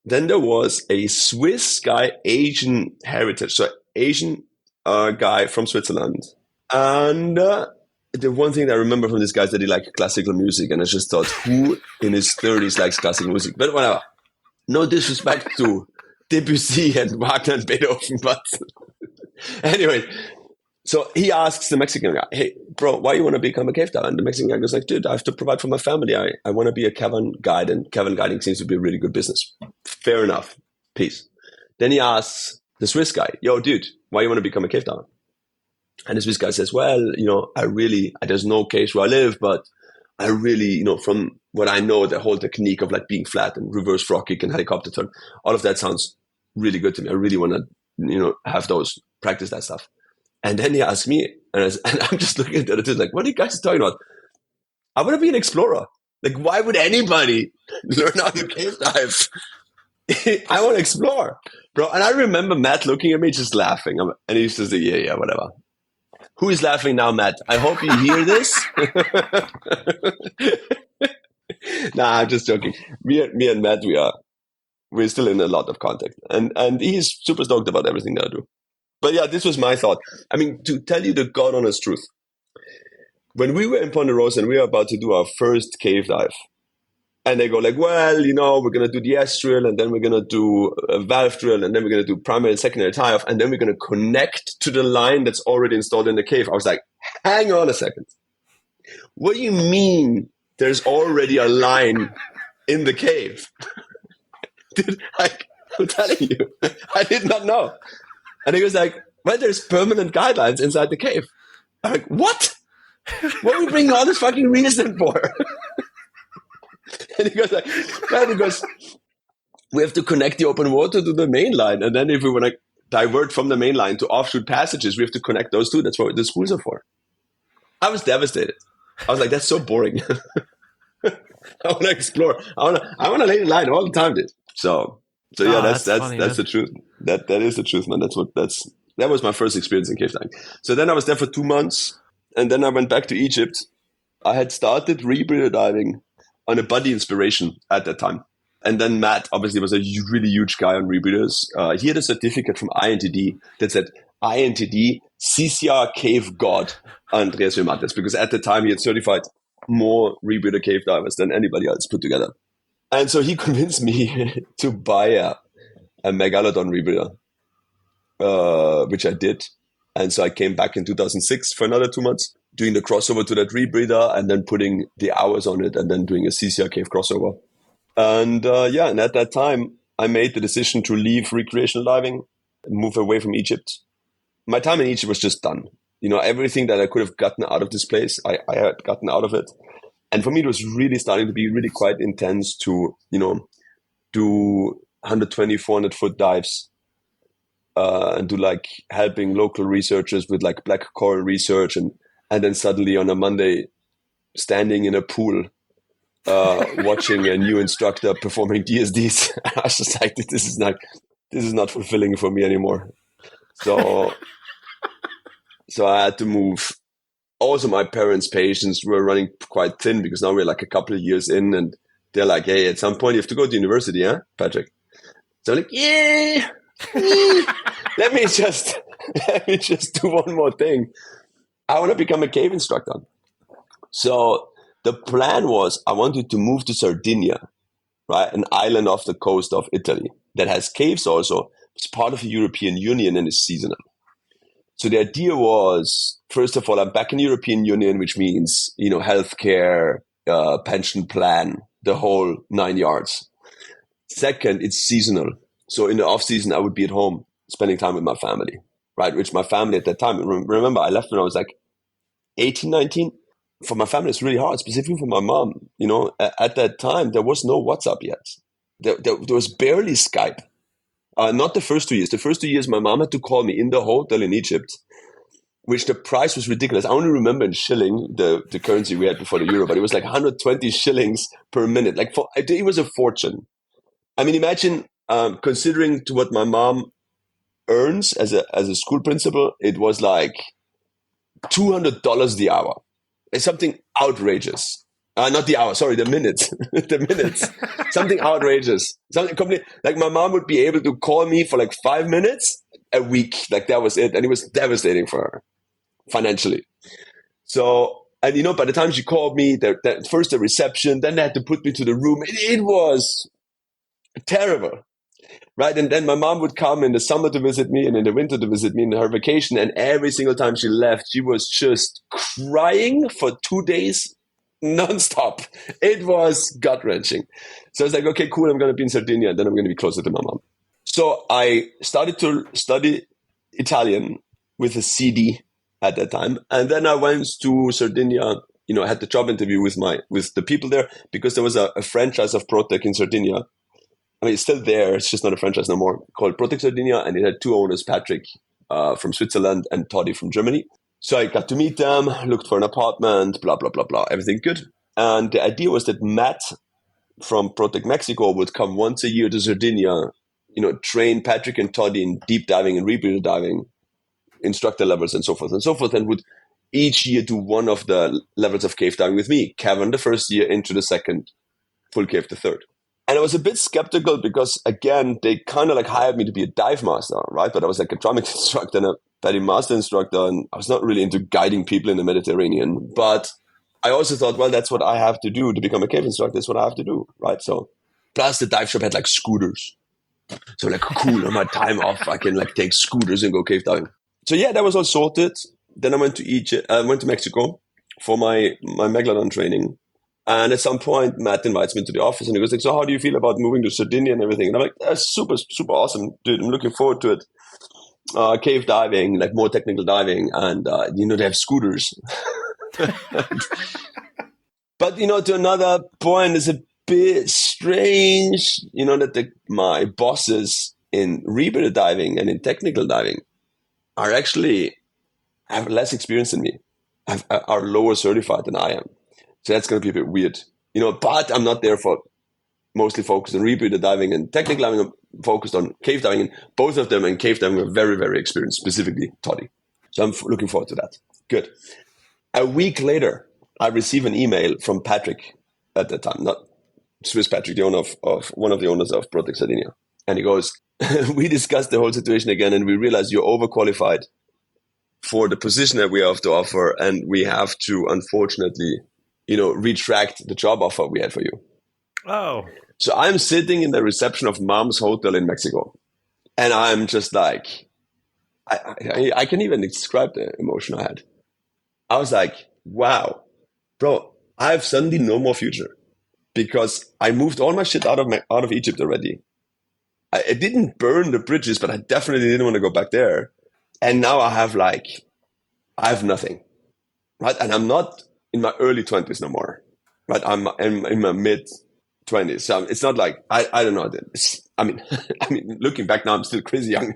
Then there was a Swiss guy, Asian heritage. So Asian guy from Switzerland. And the one thing that I remember from this guy is that he liked classical music. And I just thought, who in his 30s likes classical music? But whatever. No disrespect to Debussy and Wagner and Beethoven. But anyway, so he asks the Mexican guy, hey, bro, why you want to become a cave diver? And the Mexican guy goes like, dude, I have to provide for my family. I want to be a cavern guide, and cavern guiding seems to be a really good business. Fair enough. Peace. Then he asks the Swiss guy, yo, dude, why you want to become a cave diver? And the Swiss guy says, well, there's no caves where I live, but I really, from what I know, the whole technique of like being flat and reverse frog kick and helicopter turn, all of that sounds really good to me. I really want to, have those, practice that stuff. And then he asked me, and I'm just looking at the other two, like, what are you guys talking about? I want to be an explorer. Like, why would anybody learn how to cave dive? I want to explore, bro. And I remember Matt looking at me, just laughing. And he says, yeah, whatever. Who is laughing now, Matt? I hope you hear this. Nah, I'm just joking. Me and Matt, we're still in a lot of contact. And he's super stoked about everything that I do. But yeah, this was my thought. I mean, to tell you the God honest truth, when we were in Ponderosa and we were about to do our first cave dive, and they go like, well, we're going to do the S drill, and then we're going to do a valve drill, and then we're going to do primary and secondary tie off, and then we're going to connect to the line that's already installed in the cave. I was like, hang on a second. What do you mean there's already a line in the cave? Dude, I'm telling you, I did not know. And he was like, well, there's permanent guidelines inside the cave. I'm like, what? What are we bringing all this fucking reason for? And he goes like, well, because we have to connect the open water to the main line. And then if we want to divert from the main line to offshoot passages, we have to connect those two. That's what the schools are for. I was devastated. I was like, that's so boring. I want to explore. I want to lay in line all the time, dude. So yeah, that's funny, that's the truth. That is the truth, man. That was my first experience in cave diving. So then I was there for 2 months, and then I went back to Egypt. I had started rebreather diving on a buddy inspiration at that time. And then Matt obviously was a really huge guy on rebreathers. He had a certificate from INTD that said INTD CCR Cave God Andreas Wilmattes, because at the time he had certified more rebreather cave divers than anybody else put together. And so he convinced me to buy a Megalodon rebreather, which I did. And so I came back in 2006 for another 2 months, doing the crossover to that rebreather and then putting the hours on it and then doing a CCR cave crossover. And and at that time, I made the decision to leave recreational diving and move away from Egypt. My time in Egypt was just done. Everything that I could have gotten out of this place, I had gotten out of it. And for me, it was really starting to be really quite intense to, do 120, 400 foot dives and do like helping local researchers with like black coral research. And then suddenly on a Monday, standing in a pool, watching a new instructor performing DSDs. I was just like, this is not fulfilling for me anymore. So I had to move. Also, my parents' patience were running quite thin because now we're like a couple of years in and they're like, hey, at some point you have to go to university, huh, Patrick? So I'm like, yeah, let me just do one more thing. I want to become a cave instructor. So the plan was I wanted to move to Sardinia, right? An island off the coast of Italy that has caves also. It's part of the European Union and is seasonal. So the idea was, first of all, I'm back in the European Union, which means, healthcare, pension plan, the whole 9 yards. Second, it's seasonal. So in the off season, I would be at home spending time with my family, right? Which my family at that time, remember, I left when I was like 18, 19. For my family, it's really hard, specifically for my mom. At that time, there was no WhatsApp yet. There was barely Skype. Not the first 2 years. The first 2 years, my mom had to call me in the hotel in Egypt, which the price was ridiculous. I only remember in shilling, the currency we had before the euro, but it was like 120 shillings per minute. It was a fortune. I mean, imagine considering to what my mom earns as a school principal, it was like $200 the hour. It's something outrageous. Not the hour, sorry, the minutes. The minutes. Something outrageous. Something completely, like my mom would be able to call me for like 5 minutes a week. Like that was it. And it was devastating for her financially. So, and you know, by the time she called me, first the reception, then they had to put me to the room. It was terrible. Right. And then my mom would come in the summer to visit me and in the winter to visit me in her vacation. And every single time she left, she was just crying for 2 days nonstop. It was gut wrenching. So I was like, okay, cool. I'm going to be in Sardinia. And then I'm going to be closer to my mom. So I started to study Italian with a CD at that time. And then I went to Sardinia, you know, I had the job interview with the people there because there was a franchise of ProTec in Sardinia. I mean, it's still there. It's just not a franchise no more, called ProTec Sardinia. And it had two owners, Patrick from Switzerland and Toddy from Germany. So I got to meet them, looked for an apartment, blah, blah, blah, blah, everything good. And the idea was that Matt from ProTec Mexico would come once a year to Sardinia, you know, train Patrick and Toddy in deep diving and rebreather diving, instructor levels and so forth, and would each year do one of the levels of cave diving with me. Kevin the first year, into the second, full cave the third. And I was a bit skeptical because, again, they kind of like hired me to be a dive master, right? But I was like a drumming instructor and a petty master instructor, and I was not really into guiding people in the Mediterranean. But I also thought, well, that's what I have to do to become a cave instructor. That's what I have to do, right? So, plus the dive shop had like scooters. So like, cool, on my time off, I can like take scooters and go cave diving. So yeah, that was all sorted. Then I went to Mexico for my Megalodon training. And at some point, Matt invites me to the office and he goes like, so how do you feel about moving to Sardinia and everything? And I'm like, that's super, super awesome, dude. I'm looking forward to it. Cave diving, like more technical diving. And, you know, they have scooters. But, you know, to another point, it's a bit strange, you know, that my bosses in rebreather diving and in technical diving have less experience than me, are lower certified than I am. So that's going to be a bit weird, you know, but I'm not there for mostly focused on rebreather diving and technical diving. I'm focused on cave diving, and both of them in cave diving are very, very experienced, specifically Toddy. So I'm looking forward to that. Good. A week later, I receive an email from Patrick at that time, not Swiss Patrick, the owner of one of the owners of ProTec Sardinia. And he goes, we discussed the whole situation again, and we realized you're overqualified for the position that we have to offer, and we have to, unfortunately, you know, retract the job offer we had for you. Oh. So I'm sitting in the reception of Mom's hotel in Mexico. And I'm just like, I can't even describe the emotion I had. I was like, wow, bro, I have suddenly no more future because I moved all my shit out of Egypt already. I didn't burn the bridges, but I definitely didn't want to go back there. And now I have nothing, right? And I'm not in my early 20s no more, right? I'm in my mid 20s. So it's not like, I don't know. I mean, looking back now, I'm still crazy young,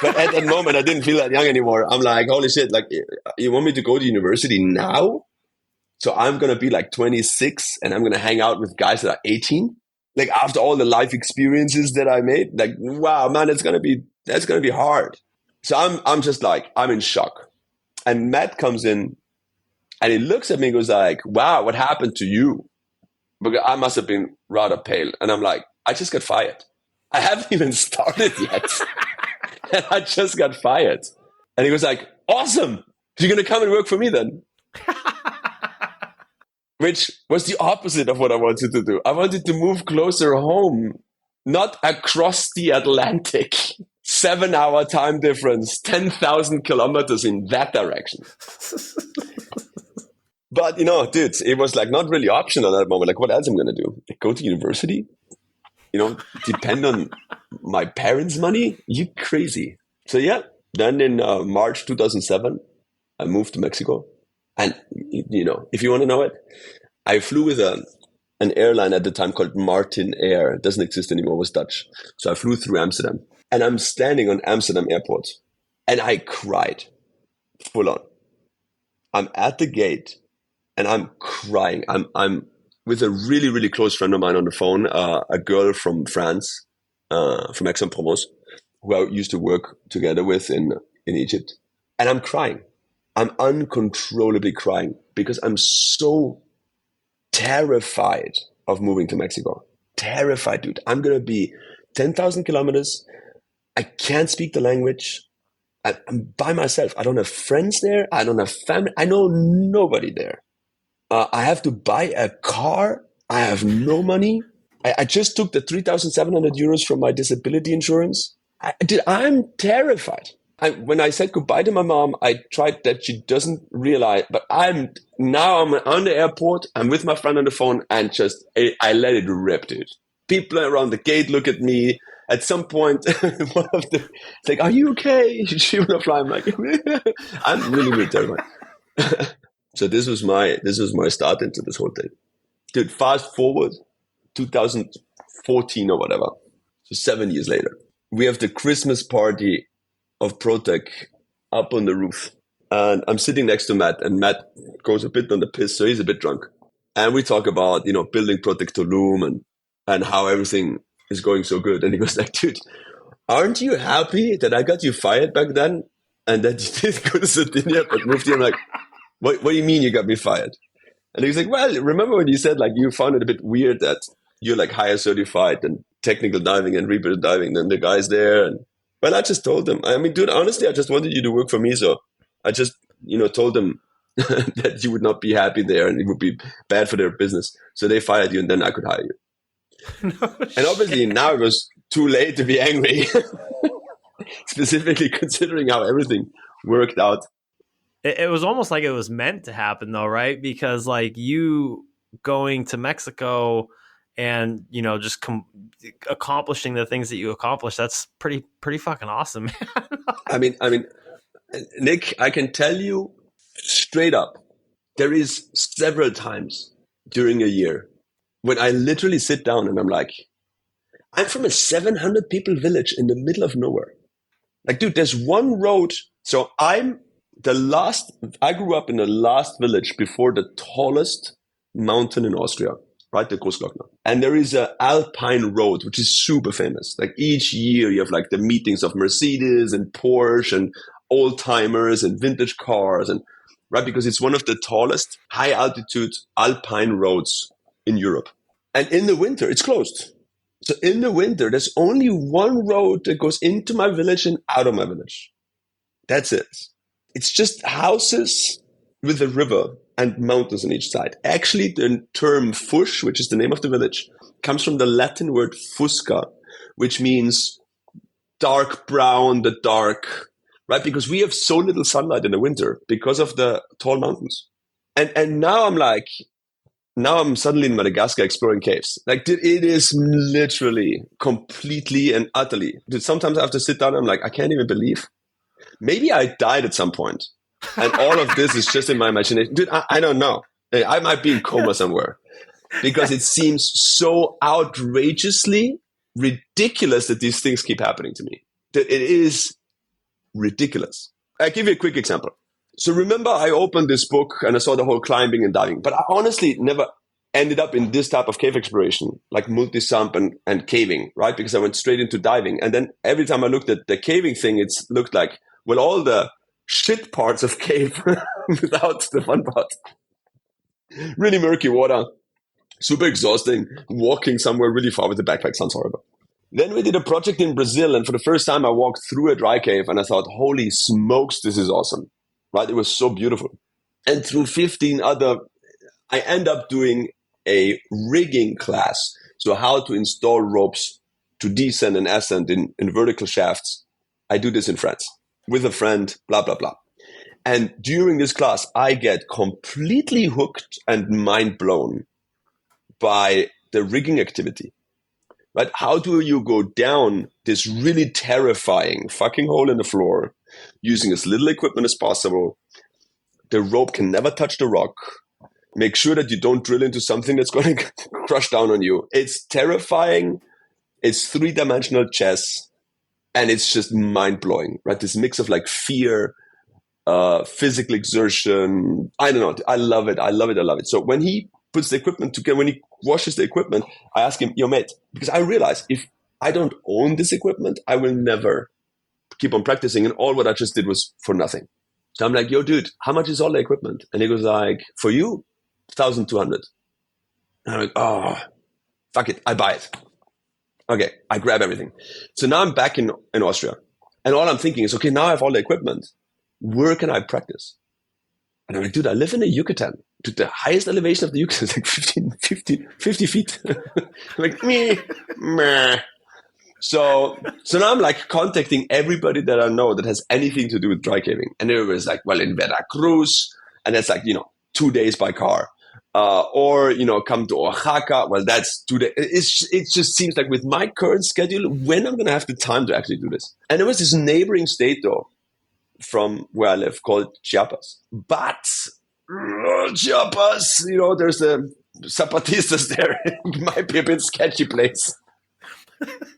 but at that moment, I didn't feel that young anymore. I'm like, holy shit, like, you want me to go to university now? So I'm going to be like 26 and I'm going to hang out with guys that are 18. Like after all the life experiences that I made, like, wow, man, that's going to be hard. So I'm just like, I'm in shock. And Matt comes in and he looks at me and goes like, wow, what happened to you? Because I must have been rather pale. And I'm like, I just got fired. I haven't even started yet. And I just got fired. And he was like, awesome. You're going to come and work for me then? Which was the opposite of what I wanted to do. I wanted to move closer home, not across the Atlantic. 7-hour time difference, 10,000 kilometers in that direction. But, you know, dude, it was like not really optional at that moment. Like, what else am I going to do? Like, go to university? You know, depend on my parents' money? You crazy. So, yeah, then in March 2007, I moved to Mexico. And, you know, if you want to know it, I flew with an airline at the time called Martin Air. It doesn't exist anymore. It was Dutch. So I flew through Amsterdam. And I'm standing on Amsterdam airport. And I cried. Full on. I'm at the gate. And I'm crying. I'm with a really, really close friend of mine on the phone, a girl from France, from Aix-en-Provence. who I used to work together with in Egypt. And I'm crying. I'm uncontrollably crying because I'm so terrified of moving to Mexico. Terrified, dude. I'm going to be 10,000 kilometers. I can't speak the language. I'm by myself. I don't have friends there. I don't have family. I know nobody there. I have to buy a car. I have no money. I just took the 3,700 euros from my disability insurance. I'm terrified. When I said goodbye to my mom, I tried that she doesn't realize, but I'm on the airport. I'm with my friend on the phone and I let it rip, dude. People around the gate look at me. At some point, one of them, it's like, "Are you okay?" She will fly. I'm like, I'm really, really terrified. So this was my start into this whole thing. Dude, fast forward 2014 or whatever. So 7 years later, we have the Christmas party of ProTec up on the roof. And I'm sitting next to Matt, and Matt goes a bit on the piss, so he's a bit drunk. And we talk about, building ProTec Tulum and how everything is going so good. And he goes like, "Dude, aren't you happy that I got you fired back then? And that you didn't go to Sardinia but moved here?" I'm like, what do you mean you got me fired? And he was like, "Well, remember when you said like you found it a bit weird that you're like higher certified and technical diving and rebirth diving than the guys there?" And well, I just told them, I mean, dude, honestly, I just wanted you to work for me. So I just, told them that you would not be happy there and it would be bad for their business. So they fired you and then I could hire you. No, and obviously now it was too late to be angry, specifically considering how everything worked out. It was almost like it was meant to happen though, right? Because like you going to Mexico and, just accomplishing the things that you accomplished, that's pretty fucking awesome, man. I mean, Nick, I can tell you straight up, there is several times during a year when I literally sit down and I'm like, I'm from a 700 people village in the middle of nowhere. Like, dude, there's one road. So I grew up in the last village before the tallest mountain in Austria, right? The Großglockner. And there is an Alpine road, which is super famous. Like each year you have like the meetings of Mercedes and Porsche and old timers and vintage cars and right. Because it's one of the tallest high altitude Alpine roads in Europe. And in the winter, it's closed. So in the winter, there's only one road that goes into my village and out of my village. That's it. It's just houses with a river and mountains on each side. Actually, the term Fusch, which is the name of the village, comes from the Latin word fusca, which means dark brown, the dark, right? Because we have so little sunlight in the winter because of the tall mountains. And now I'm suddenly in Madagascar exploring caves. Like, it is literally completely and utterly. Sometimes I have to sit down and I'm like, I can't even believe. Maybe I died at some point, and all of this is just in my imagination. Dude, I don't know. I might be in coma somewhere because it seems so outrageously ridiculous that these things keep happening to me. It is ridiculous. I'll give you a quick example. So remember I opened this book and I saw the whole climbing and diving, but I honestly never ended up in this type of cave exploration, like multi-sump and caving, right? Because I went straight into diving. And then every time I looked at the caving thing, it looked like, well, all the shit parts of cave without the fun part. Really murky water, super exhausting. Walking somewhere really far with a backpack sounds horrible. Then we did a project in Brazil, and for the first time I walked through a dry cave and I thought, holy smokes, this is awesome. Right? It was so beautiful. And through 15 other, I end up doing a rigging class. So how to install ropes to descend and ascend in vertical shafts. I do this in France with a friend, blah, blah, blah. And during this class, I get completely hooked and mind blown by the rigging activity. Right? How do you go down this really terrifying fucking hole in the floor using as little equipment as possible? The rope can never touch the rock. Make sure that you don't drill into something that's going to crush down on you. It's terrifying. It's three-dimensional chess. And it's just mind-blowing, right? This mix of like fear, physical exertion. I don't know. I love it. I love it. I love it. So when he puts the equipment together, when he washes the equipment, I ask him, yo, mate, because I realize if I don't own this equipment. I will never keep on practicing. And all what I just did was for nothing. So I'm like, yo, dude, how much is all the equipment? And he goes like, for you, 1,200. And I'm like, oh, fuck it. I buy it. Okay. I grab everything. So now I'm back in Austria. And all I'm thinking is, okay, now I have all the equipment. Where can I practice? And I'm like, dude, I live in the Yucatan. Dude, the highest elevation of the Yucatan is like 50 feet. Like, meh. So now I'm like contacting everybody that I know that has anything to do with dry caving. And everybody's like, well, in Veracruz. And that's like, 2 days by car. Or, come to Oaxaca. Well, that's 2 days. It just seems like with my current schedule, when I'm going to have the time to actually do this. And there was this neighboring state, though, from where I live called Chiapas. But Chiapas, there's the Zapatistas there. It might be a bit sketchy place.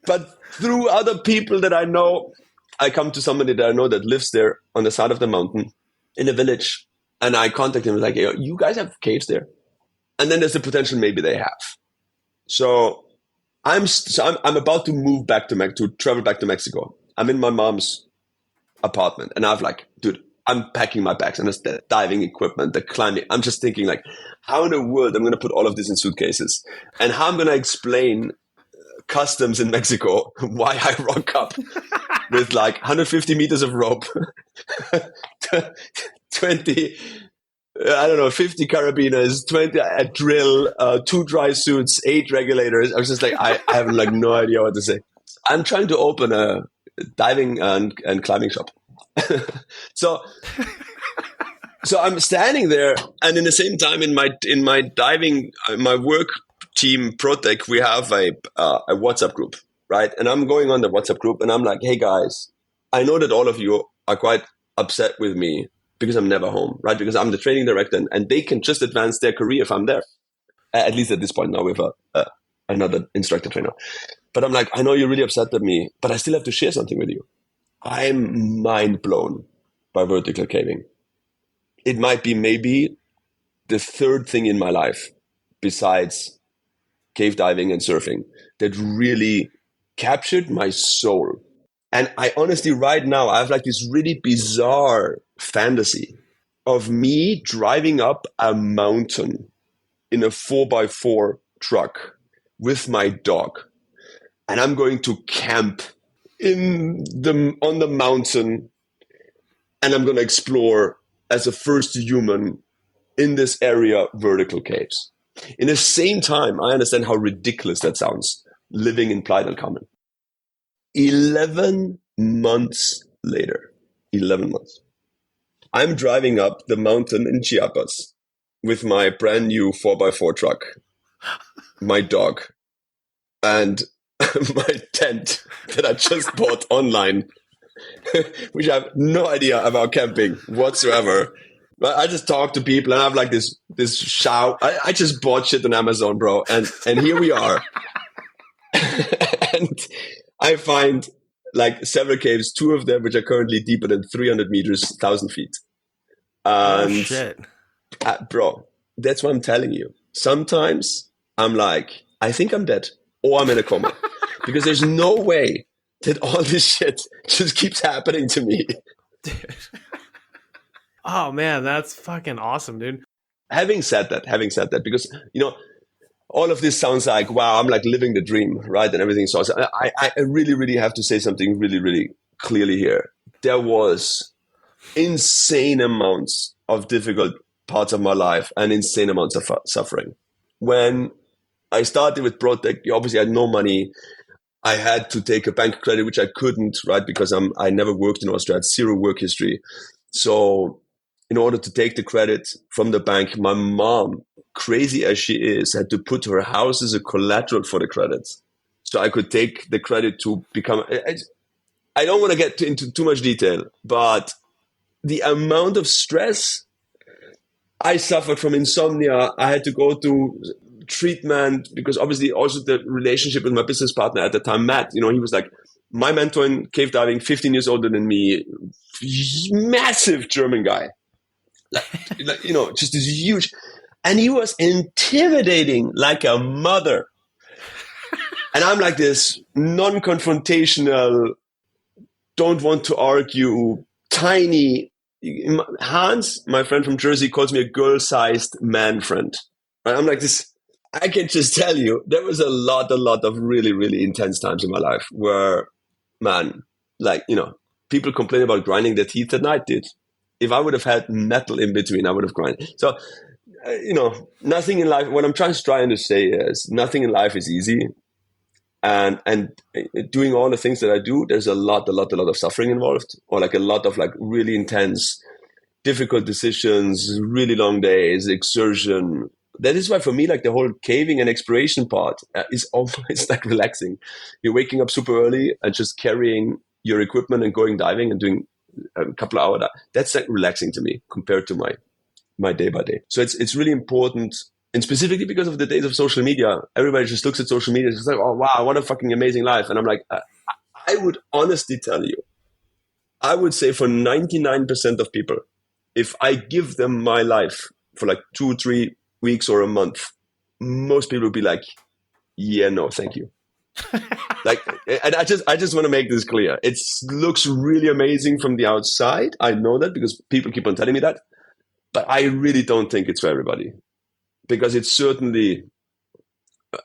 But through other people that I know, I come to somebody that I know that lives there on the side of the mountain in a village. And I contact him like, hey, you guys have caves there? And then there's the potential maybe they have. So I'm about to move back to travel back to Mexico. I'm in my mom's apartment and I've like, dude, I'm packing my bags and the diving equipment, the climbing. I'm just thinking like, how in the world I'm going to put all of this in suitcases and how I'm going to explain customs in Mexico why I rock up with like 150 meters of rope, 20, 50 carabiners, 20 a drill, 2 dry suits, 8 regulators. I was just like, I have like no idea what to say. I'm trying to open a diving and climbing shop. So I'm standing there, and in the same time, in my diving, my work team ProTec, we have a WhatsApp group, right? And I'm going on the WhatsApp group, and I'm like, hey guys, I know that all of you are quite upset with me because I'm never home, right? Because I'm the training director, and they can just advance their career if I'm there. At least at this point now with another instructor trainer. But I'm like, I know you're really upset at me, but I still have to share something with you. I'm mind blown by vertical caving. It might be maybe the third thing in my life besides cave diving and surfing that really captured my soul. And I honestly, right now, I have like this really bizarre fantasy of me driving up a mountain in a 4x4 truck with my dog. And I'm going to camp on the mountain, and I'm going to explore as a first human in this area vertical caves. In the same time, I understand how ridiculous that sounds, living in Playa del Carmen. 11 months later, 11 months, I'm driving up the mountain in Chiapas with my brand new 4x4 truck, my dog, and my tent that I just bought online, which I have no idea about camping whatsoever. But I just talk to people and I have like this shout. I just bought shit on Amazon, bro. And here we are. And I find like several caves, 2 of them which are currently deeper than 300 meters, 1,000 feet. And oh, shit. Bro, that's what I'm telling you. Sometimes I'm like, I think I'm dead or I'm in a coma. Because there's no way that all this shit just keeps happening to me. Dude. Oh, man, that's fucking awesome, dude. Having said that, because, all of this sounds like, wow, I'm like living the dream, right? And everything. So I really, really have to say something really, really clearly here. There was insane amounts of difficult parts of my life and insane amounts of suffering. When I started with ProTec, obviously I had no money. I had to take a bank credit, which I couldn't, right? Because I never worked in Austria. I had 0 work history. So in order to take the credit from the bank, my mom, crazy as she is, had to put her house as a collateral for the credits. So I could take the credit to become... I don't want to get into too much detail, but the amount of stress I suffered from insomnia, I had to go to treatment because obviously also the relationship with my business partner at the time, Matt, he was like my mentor in cave diving, 15 years older than me, massive German guy, just this huge, and he was intimidating like a mother. And I'm like this non-confrontational, don't want to argue, tiny. Hans, my friend from Jersey, calls me a girl-sized man friend. Right? I'm like this. I can just tell you, there was a lot of really, really intense times in my life where, man, like, people complain about grinding their teeth at night, dude. If I would have had metal in between, I would have grinded. So, nothing in life, what I'm trying to say is nothing in life is easy. And doing all the things that I do, there's a lot of suffering involved, or like a lot of like really intense, difficult decisions, really long days, exertion. That is why for me, like the whole caving and exploration part is almost like relaxing. You're waking up super early and just carrying your equipment and going diving and doing a couple of hours. That's like relaxing to me compared to my day by day. So it's really important. And specifically because of the days of social media, everybody just looks at social media and is like, oh, wow, what a fucking amazing life. And I'm like, I would honestly tell you, I would say for 99% of people, if I give them my life for like 2-3 weeks or a month, most people would be like, yeah, no, thank you. Like, and I just want to make this clear. It looks really amazing from the outside. I know that because people keep on telling me that, but I really don't think it's for everybody. Because it's certainly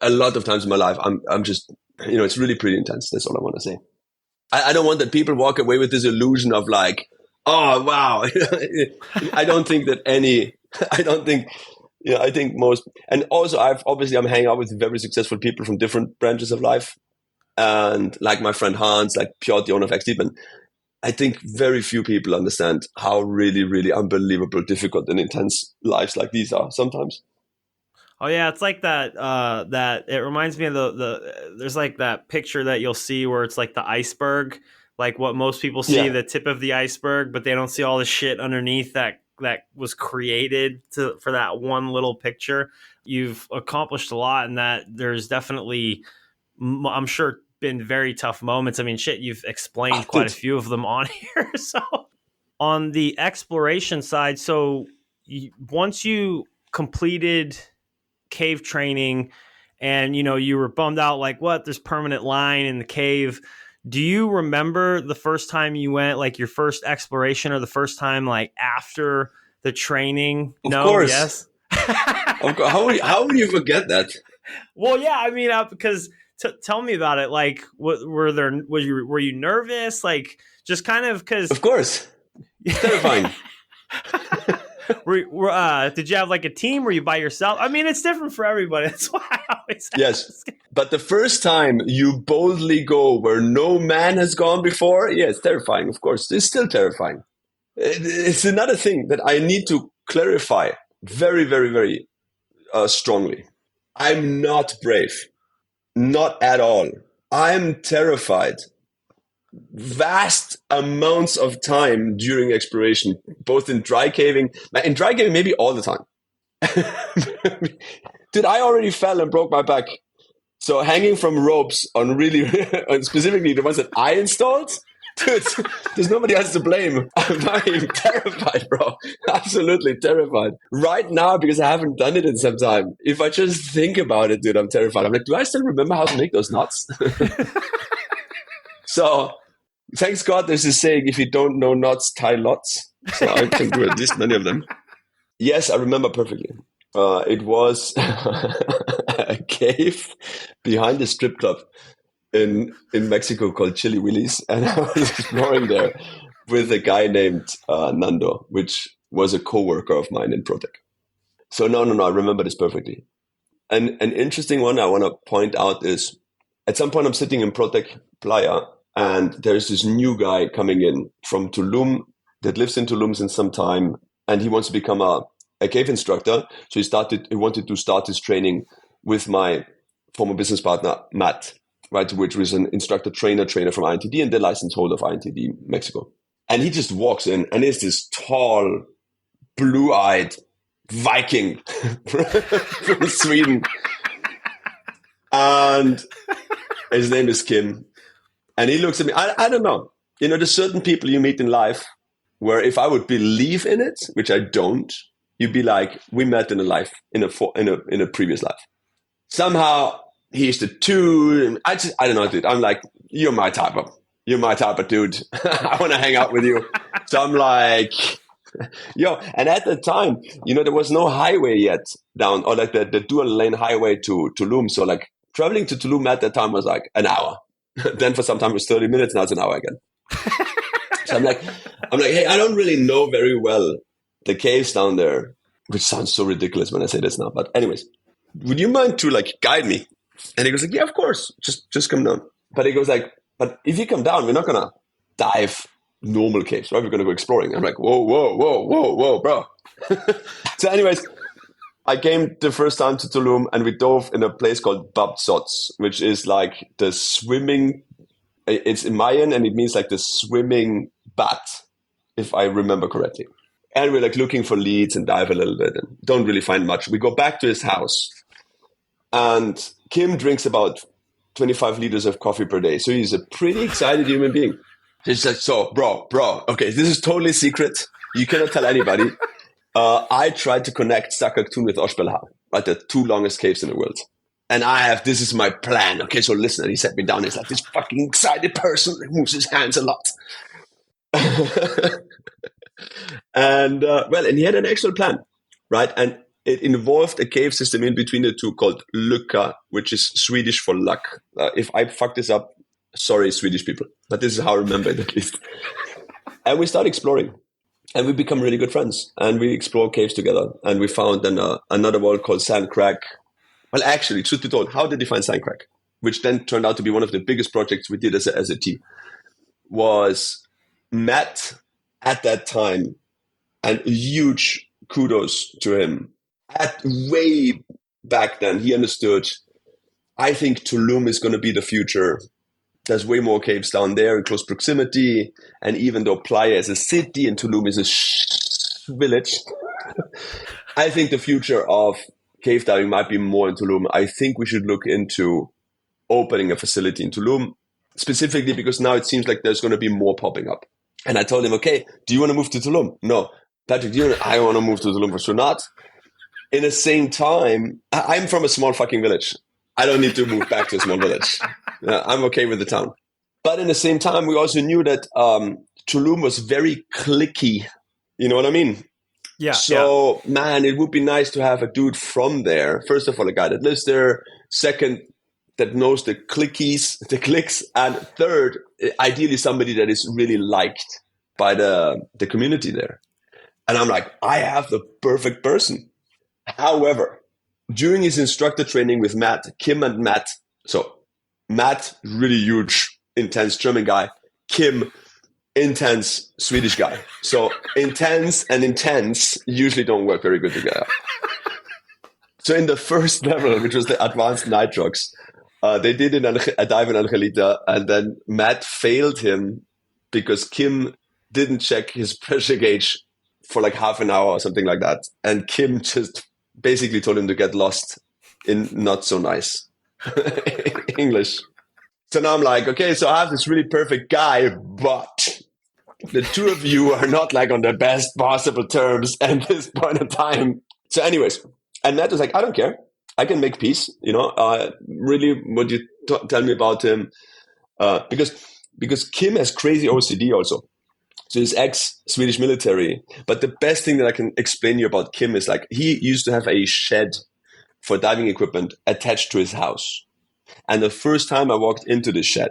a lot of times in my life, I'm just, it's really pretty intense. That's all I want to say. I don't want that people walk away with this illusion of like, oh, wow. I don't think that I think most, and also I'm hanging out with very successful people from different branches of life. And like my friend Hans, like Piotr, the owner of XDeep, and I think very few people understand how really, really unbelievable, difficult and intense lives like these are sometimes. Oh yeah, it's like that. That it reminds me of the. There's like that picture that you'll see where it's like the iceberg, like what most people see, the tip of the iceberg, but they don't see all the shit underneath that was created for that one little picture. You've accomplished a lot, and that there's definitely, I'm sure, been very tough moments. I mean, shit, you've explained quite a few of them on here. So on the exploration side, so once you completed cave training and you were bummed out like, what, there's permanent line in the cave, do you remember the first time you went, like your first exploration, or the first time like after the training? Of course. Yes. Of course. How would you forget that? Well, yeah, I mean, because tell me about it. Like, were you nervous? Like, just kind of because. Of course, terrifying. Did you have like a team? Were you by yourself? I mean, it's different for everybody. That's why I always ask. Yes, but the first time you boldly go where no man has gone before, it's terrifying. Of course, it's still terrifying. It's another thing that I need to clarify very, very, very strongly. I'm not brave, not at all. I'm terrified. Vast amounts of time during exploration, both in dry caving maybe all the time. Dude, I already fell and broke my back. So hanging from ropes on really, specifically the ones that I installed, dude, there's nobody else to blame. I'm terrified, bro. Absolutely terrified. Right now, because I haven't done it in some time, if I just think about it, dude, I'm terrified. I'm like, do I still remember how to make those knots? So, thanks God there's this saying, if you don't know knots, tie lots. So I can do at least many of them. Yes, I remember perfectly. It was a cave behind a strip club in Mexico called Chili Willy's. And I was exploring there with a guy named Nando, which was a co-worker of mine in ProTec. So no, I remember this perfectly. And an interesting one I want to point out is, at some point I'm sitting in ProTec Playa, and there's this new guy coming in from Tulum that lives in Tulum since some time, and he wants to become a cave instructor. So he wanted to start his training with my former business partner, Matt, right, which was an instructor trainer from INTD and the license holder of INTD Mexico. And he just walks in and is this tall, blue-eyed Viking from Sweden. And his name is Kim. And he looks at me. I don't know. There's certain people you meet in life where if I would believe in it, which I don't, you'd be like, we met in a previous life. Somehow he's the dude. I don't know, dude. I'm like, you're my type of dude. I want to hang out with you. So I'm like, yo. And at the time, there was no highway yet down, or like the dual lane highway to Tulum. So like traveling to Tulum at that time was like an hour. Then for some time it was 30 minutes. Now it's an hour again. So I'm like, hey, I don't really know very well the caves down there, which sounds so ridiculous when I say this now. But anyways, would you mind to like guide me? And he goes like, yeah, of course. Just come down. But he goes like, but if you come down, we're not going to dive normal caves, right? We're going to go exploring. I'm like, whoa, bro. So anyways, I came the first time to Tulum and we dove in a place called Babzots, which is like the swimming. It's in Mayan and it means like the swimming bat, if I remember correctly. And we're like looking for leads and dive a little bit and don't really find much. We go back to his house and Kim drinks about 25 liters of coffee per day. So he's a pretty excited human being. He's like, so bro, okay, this is totally secret. You cannot tell anybody. I tried to connect Sakakhtun with Oshbelha, right? The two longest caves in the world. And this is my plan. Okay, so listen. And he sat me down. He's like this fucking excited person who moves his hands a lot. And he had an excellent plan, right? And it involved a cave system in between the two called Lycka, which is Swedish for luck. If I fuck this up, sorry, Swedish people, but this is how I remember it at least. And we started exploring, and we become really good friends. And we explore caves together, and we found another wall called Sand Crack. Well, actually, truth be told, how did they find Sand Crack? Which then turned out to be one of the biggest projects we did as a team. Was Matt at that time, and huge kudos to him. At way back then, he understood, I think Tulum is going to be the future. There's way more caves down there in close proximity. And even though Playa is a city and Tulum is a village, I think the future of cave diving might be more in Tulum. I think we should look into opening a facility in Tulum, specifically because now it seems like there's going to be more popping up. And I told him, okay, do you want to move to Tulum? No. Patrick, I want to move to Tulum for sure not. In the same time, I'm from a small fucking village. I don't need to move back to a small village. I'm okay with the town. But in the same time, we also knew that Tulum was very cliquey. You know what I mean? Yeah. So, man, it would be nice to have a dude from there. First of all, a guy that lives there. Second, that knows the clicks. And third, ideally somebody that is really liked by the community there. And I'm like, I have the perfect person. However, during his instructor training with Matt, Kim and Matt, so Matt, really huge, intense German guy. Kim, intense Swedish guy. So intense and intense usually don't work very good together. So in the first level, which was the advanced nitrox, they did a dive in Angelita, and then Matt failed him because Kim didn't check his pressure gauge for like half an hour or something like that. And Kim just basically told him to get lost in not so nice English. So now I'm like, okay, so I have this really perfect guy, but the two of you are not like on the best possible terms at this point in time. So anyways, and Matt was like, I don't care. I can make peace, really what you tell me about him. Because Kim has crazy OCD also. So he's ex-Swedish military. But the best thing that I can explain to you about Kim is like he used to have a shed for diving equipment attached to his house. And the first time I walked into the shed,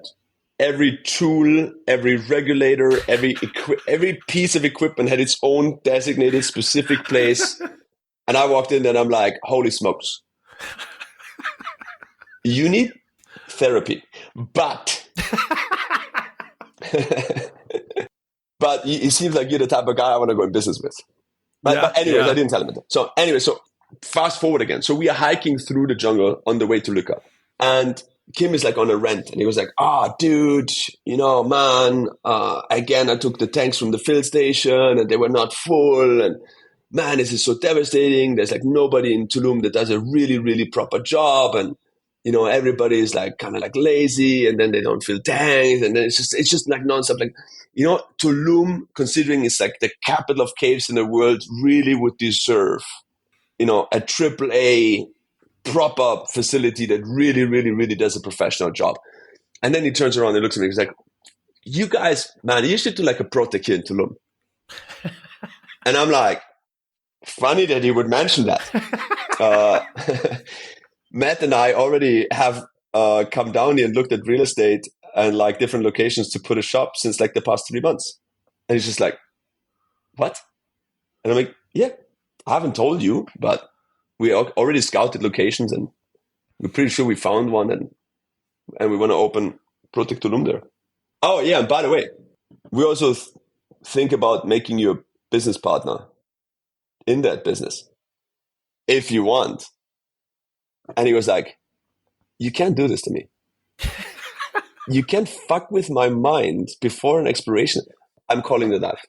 every tool, every regulator, every piece of equipment had its own designated specific place. And I walked in and I'm like, holy smokes. You need therapy, but it seems like you're the type of guy I want to go in business with. But anyways, I didn't tell him that. So anyway, so fast forward again. So we are hiking through the jungle on the way to Lycka. And Kim is like on a rant. And he was like, dude, man, again, I took the tanks from the fill station and they were not full. And man, this is so devastating. There's like nobody in Tulum that does a really, really proper job. And, everybody is like kind of like lazy and then they don't fill tanks. And then it's just like nonstop. Like, Tulum, considering it's like the capital of caves in the world, really would deserve, a AAA proper facility that really, really, really does a professional job. And then he turns around and looks at me. He's like, you guys, man, you should do like a ProTec here in Tulum. And I'm like, funny that he would mention that. Matt and I already have come down here and looked at real estate and like different locations to put a shop since like the past 3 months. And he's just like, what? And I'm like, yeah, I haven't told you, but we already scouted locations and we're pretty sure we found one and we want to open ProTec Tulum there. Oh, yeah. And by the way, we also think about making you a business partner in that business if you want. And he was like, you can't do this to me. You can't fuck with my mind before an exploration. I'm calling the dive.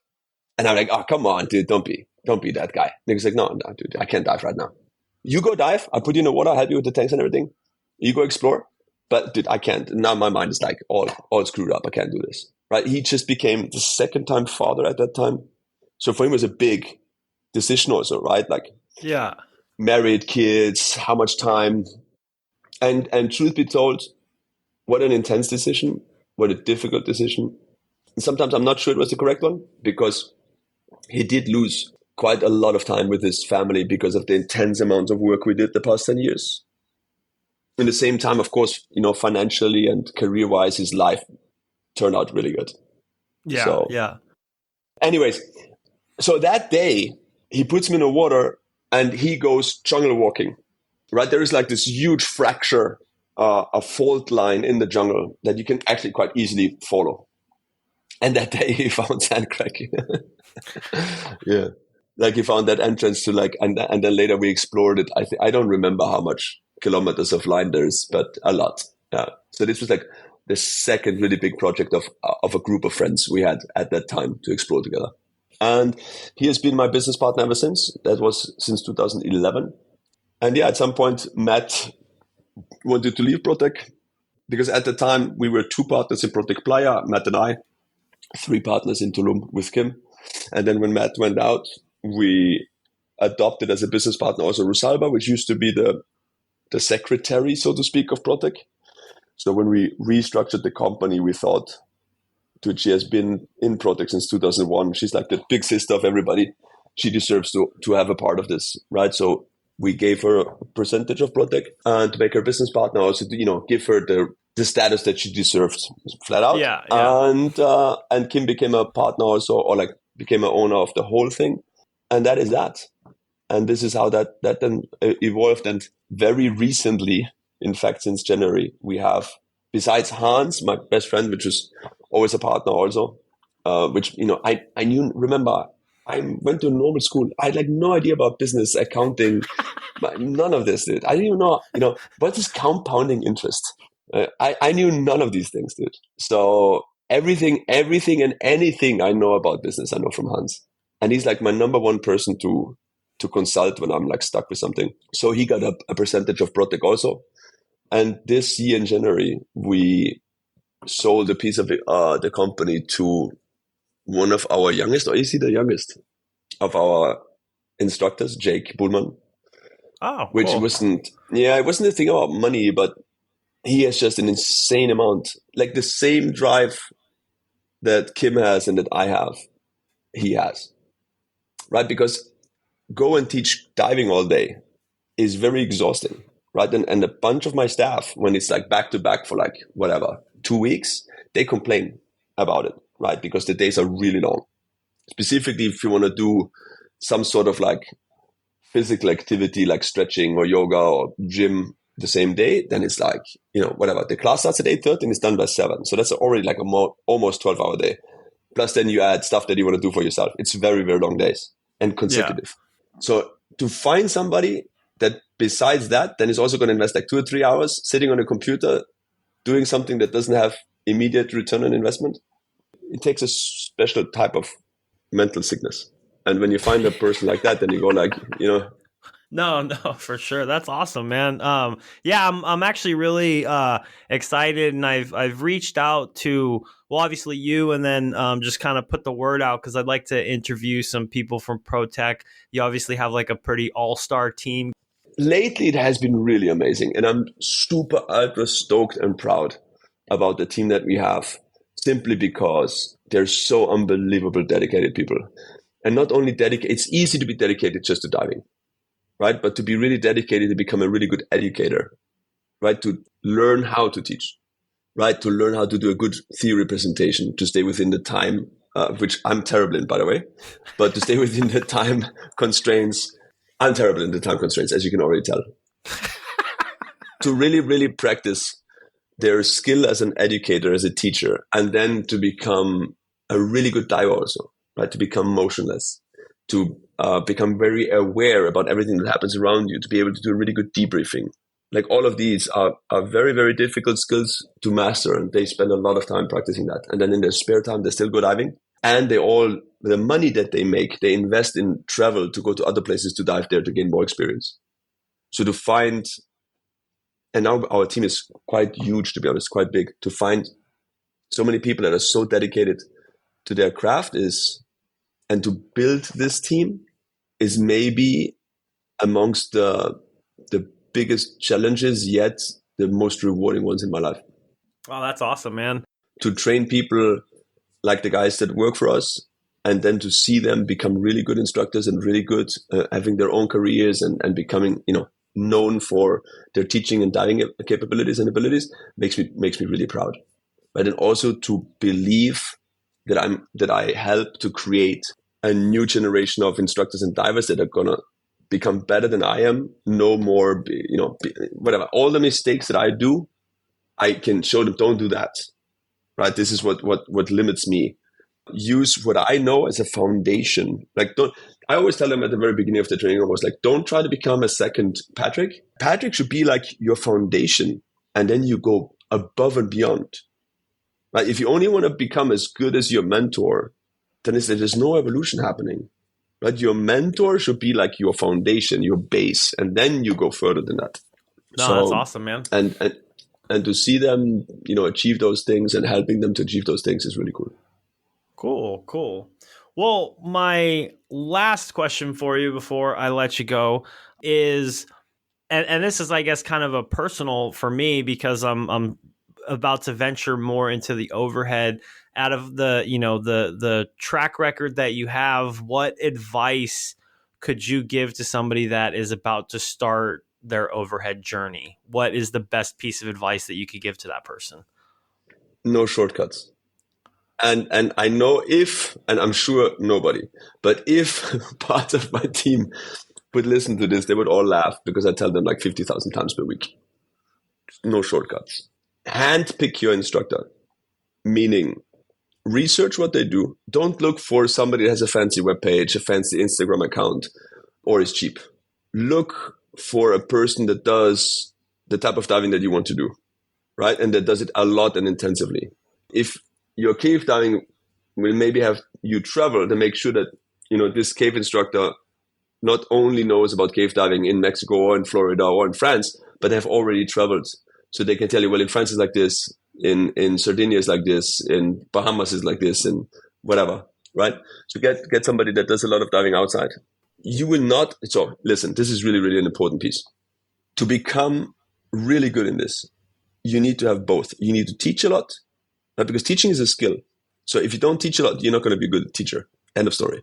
And I'm like, oh, come on, dude, don't be that guy. And he was like, no, dude, I can't dive right now. You go dive. I'll put you in the water, help you with the tanks and everything. You go explore. But dude, I can't. Now my mind is like all screwed up. I can't do this. Right? He just became the second-time father at that time. So for him, it was a big decision also, right? Like, yeah, married, kids, how much time. And truth be told, what an intense decision. What a difficult decision. And sometimes I'm not sure it was the correct one because he did lose quite a lot of time with his family because of the intense amount of work we did the past 10 years. In the same time, of course, financially and career-wise, his life turned out really good. Yeah, so, yeah. Anyways, so that day, he puts me in the water and he goes jungle walking, right? There is like this huge fracture, a fault line in the jungle that you can actually quite easily follow. And that day he found sand cracking. Yeah. Like he found that entrance to like, and then later we explored it. I don't remember how much kilometers of line there is, but a lot. Yeah. So this was like the second really big project of a group of friends we had at that time to explore together. And he has been my business partner ever since. That was since 2011. And yeah, at some point, Matt wanted to leave ProTec because at the time we were 2 partners in ProTec Playa, Matt and I, 3 partners in Tulum with Kim. And then when Matt went out, we adopted as a business partner also Rosalba, which used to be the secretary, so to speak, of ProTec. So when we restructured the company, we thought, dude, she has been in ProTec since 2001. She's like the big sister of everybody. She deserves to have a part of this, right? So we gave her a percentage of ProTec and to make her business partner, also to, give her the status that she deserved, flat out. Yeah. And Kim became a partner also, or like became an owner of the whole thing. And that is that. And this is how that then evolved. And very recently, in fact, since January, we have, besides Hans, my best friend, which was always a partner also, which, I remember, I went to normal school. I had like no idea about business, accounting, none of this, dude. I didn't even know, what is compounding interest? I knew none of these things, dude. So everything and anything I know about business, I know from Hans. And he's like my number one person to consult when I'm like stuck with something. So he got a percentage of ProTec also. And this year in January, we sold a piece of the company to one of our youngest, or is he the youngest of our instructors, Jake Bullman. Oh, which cool. it wasn't a thing about money, but he has just an insane amount, like the same drive that Kim has and that I have, he has, right? Because go and teach diving all day is very exhausting, right? And a bunch of my staff, when it's like back to back for like whatever, 2 weeks, they complain about it, right? Because the days are really long. Specifically, if you want to do some sort of like physical activity like stretching or yoga or gym the same day, then it's like, whatever. The class starts at 8:30 and it's done by 7. So that's already like almost 12-hour day. Plus then you add stuff that you want to do for yourself. It's very, very long days and consecutive. Yeah. So to find somebody that besides that, then is also going to invest like 2 or 3 hours sitting on a computer doing something that doesn't have immediate return on investment, it takes a special type of mental sickness. And when you find a person like that, then you go like, No, for sure. That's awesome, man. I'm actually really excited, and I've reached out to, well, obviously you, and then just kind of put the word out because I'd like to interview some people from ProTec. You obviously have like a pretty all-star team. lately it has been really amazing. And I'm super ultra stoked and proud about the team that we have, simply because they're so unbelievable dedicated people. And not only dedicated, it's easy to be dedicated just to diving, right? But to be really dedicated to become a really good educator, right? To learn how to teach, right? To learn how to do a good theory presentation, to stay within the time, which I'm terrible in, by the way, but to stay within the time constraints. I'm terrible in the time constraints, as you can already tell. To really, really practice their skill as an educator, as a teacher, and then to become a really good diver also, right? To become motionless, to become very aware about everything that happens around you, to be able to do a really good debriefing. Like all of these are very, very difficult skills to master, and they spend a lot of time practicing that. And then in their spare time, they still go diving. And the money that they make, they invest in travel to go to other places to dive there to gain more experience. So to find, and now our team is quite huge, to be honest, quite big, to find so many people that are so dedicated to their craft and to build this team is maybe amongst the biggest challenges, yet the most rewarding ones in my life. Oh, that's awesome, man. To train people like the guys that work for us, and then to see them become really good instructors and really good, having their own careers and becoming, known for their teaching and diving capabilities and abilities makes me really proud. Right? And also to believe that I help to create a new generation of instructors and divers that are gonna become better than I am. No more, whatever. All the mistakes that I do, I can show them, don't do that. Right? This is what limits me. Use what I know as a foundation. I always tell them at the very beginning of the training, don't try to become a second Patrick. Patrick should be like your foundation, and then you go above and beyond. Right? If you only want to become as good as your mentor, then there's no evolution happening. Right? Your mentor should be like your foundation, your base, and then you go further than that. No, that's awesome, man. And to see them, achieve those things and helping them to achieve those things is really cool. Cool. Well, my last question for you before I let you go is, and this is, I guess, kind of a personal for me, because I'm about to venture more into the overhead. Out of the track record that you have, what advice could you give to somebody that is about to start their overhead journey? What is the best piece of advice that you could give to that person? No shortcuts. And I know and I'm sure nobody, but if part of my team would listen to this, they would all laugh, because I tell them like 50,000 times per week. No shortcuts. Handpick your instructor, meaning research what they do. Don't look for somebody that has a fancy webpage, a fancy Instagram account, or is cheap. Look for a person that does the type of diving that you want to do, right? And that does it a lot and intensively. If your cave diving will maybe have you travel, then make sure that, this cave instructor not only knows about cave diving in Mexico or in Florida or in France, but they have already traveled. So they can tell you, well, in France is like this, in Sardinia is like this, in Bahamas is like this, and whatever, right? So get somebody that does a lot of diving outside. You will not, so listen, this is really, really an important piece. To become really good in this, you need to have both. You need to teach a lot, right? Because teaching is a skill. So if you don't teach a lot, you're not going to be a good teacher. End of story.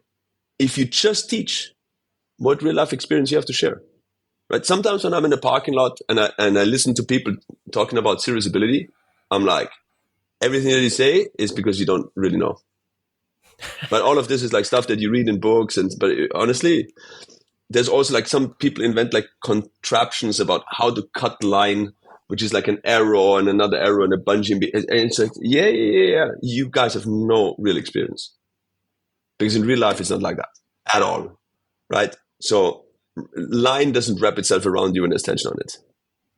If you just teach, what real life experience you have to share? Right? Sometimes when I'm in the parking lot and I listen to people talking about serious ability, I'm like, everything that you say is because you don't really know. But all of this is like stuff that you read in books. But honestly, there's also like some people invent like contraptions about how to cut line, which is like an arrow and another arrow and a bungee. And it's like, yeah. You guys have no real experience. Because in real life, it's not like that at all. Right? So line doesn't wrap itself around you and there's tension on it.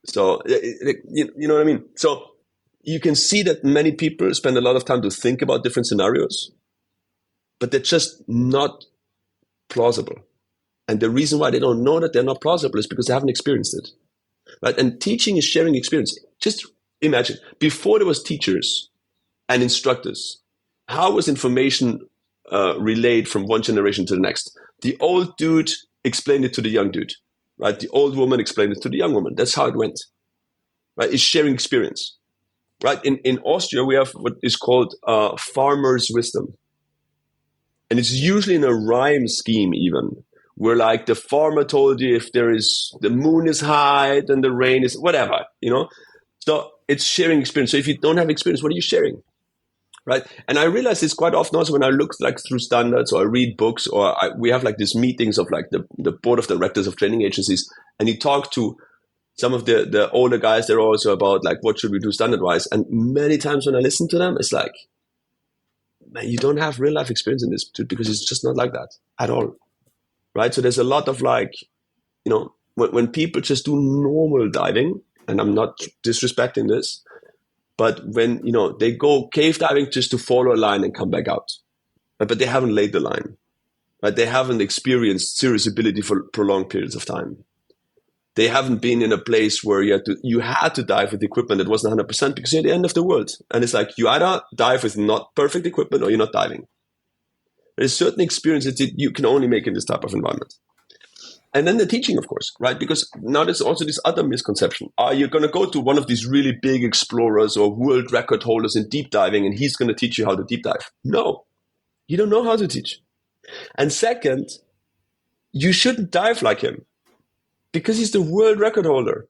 So, you know what I mean? So you can see that many people spend a lot of time to think about different scenarios, but they're just not plausible. And the reason why they don't know that they're not plausible is because they haven't experienced it. Right? And teaching is sharing experience. Just imagine, before there was teachers and instructors, how was information relayed from one generation to the next? The old dude explained it to the young dude. right? The old woman explained it to the young woman. That's how it went, right? It's sharing experience, right? In Austria, we have what is called farmer's wisdom. And it's usually in a rhyme scheme even, where like the farmer told you if the moon is high, then the rain is whatever, So it's sharing experience. So if you don't have experience, what are you sharing? Right. And I realize this quite often also when I look like through standards or I read books or we have like these meetings of like the board of directors of training agencies, and you talk to some of the older guys, they're also about like, what should we do standard wise? And many times when I listen to them, it's like, man, you don't have real life experience in this because it's just not like that at all. Right. So there's a lot of like, when people just do normal diving, and I'm not disrespecting this, but when, they go cave diving just to follow a line and come back out, but they haven't laid the line, right? They haven't experienced serious ability for prolonged periods of time. They haven't been in a place where you had to dive with equipment that wasn't 100% because you're at the end of the world. And it's like, you either dive with not perfect equipment or you're not diving. There's certain experiences that you can only make in this type of environment. And then the teaching, of course, right? Because now there's also this other misconception. Are you going to go to one of these really big explorers or world record holders in deep diving and he's going to teach you how to deep dive? No, you don't know how to teach. And second, you shouldn't dive like him because he's the world record holder,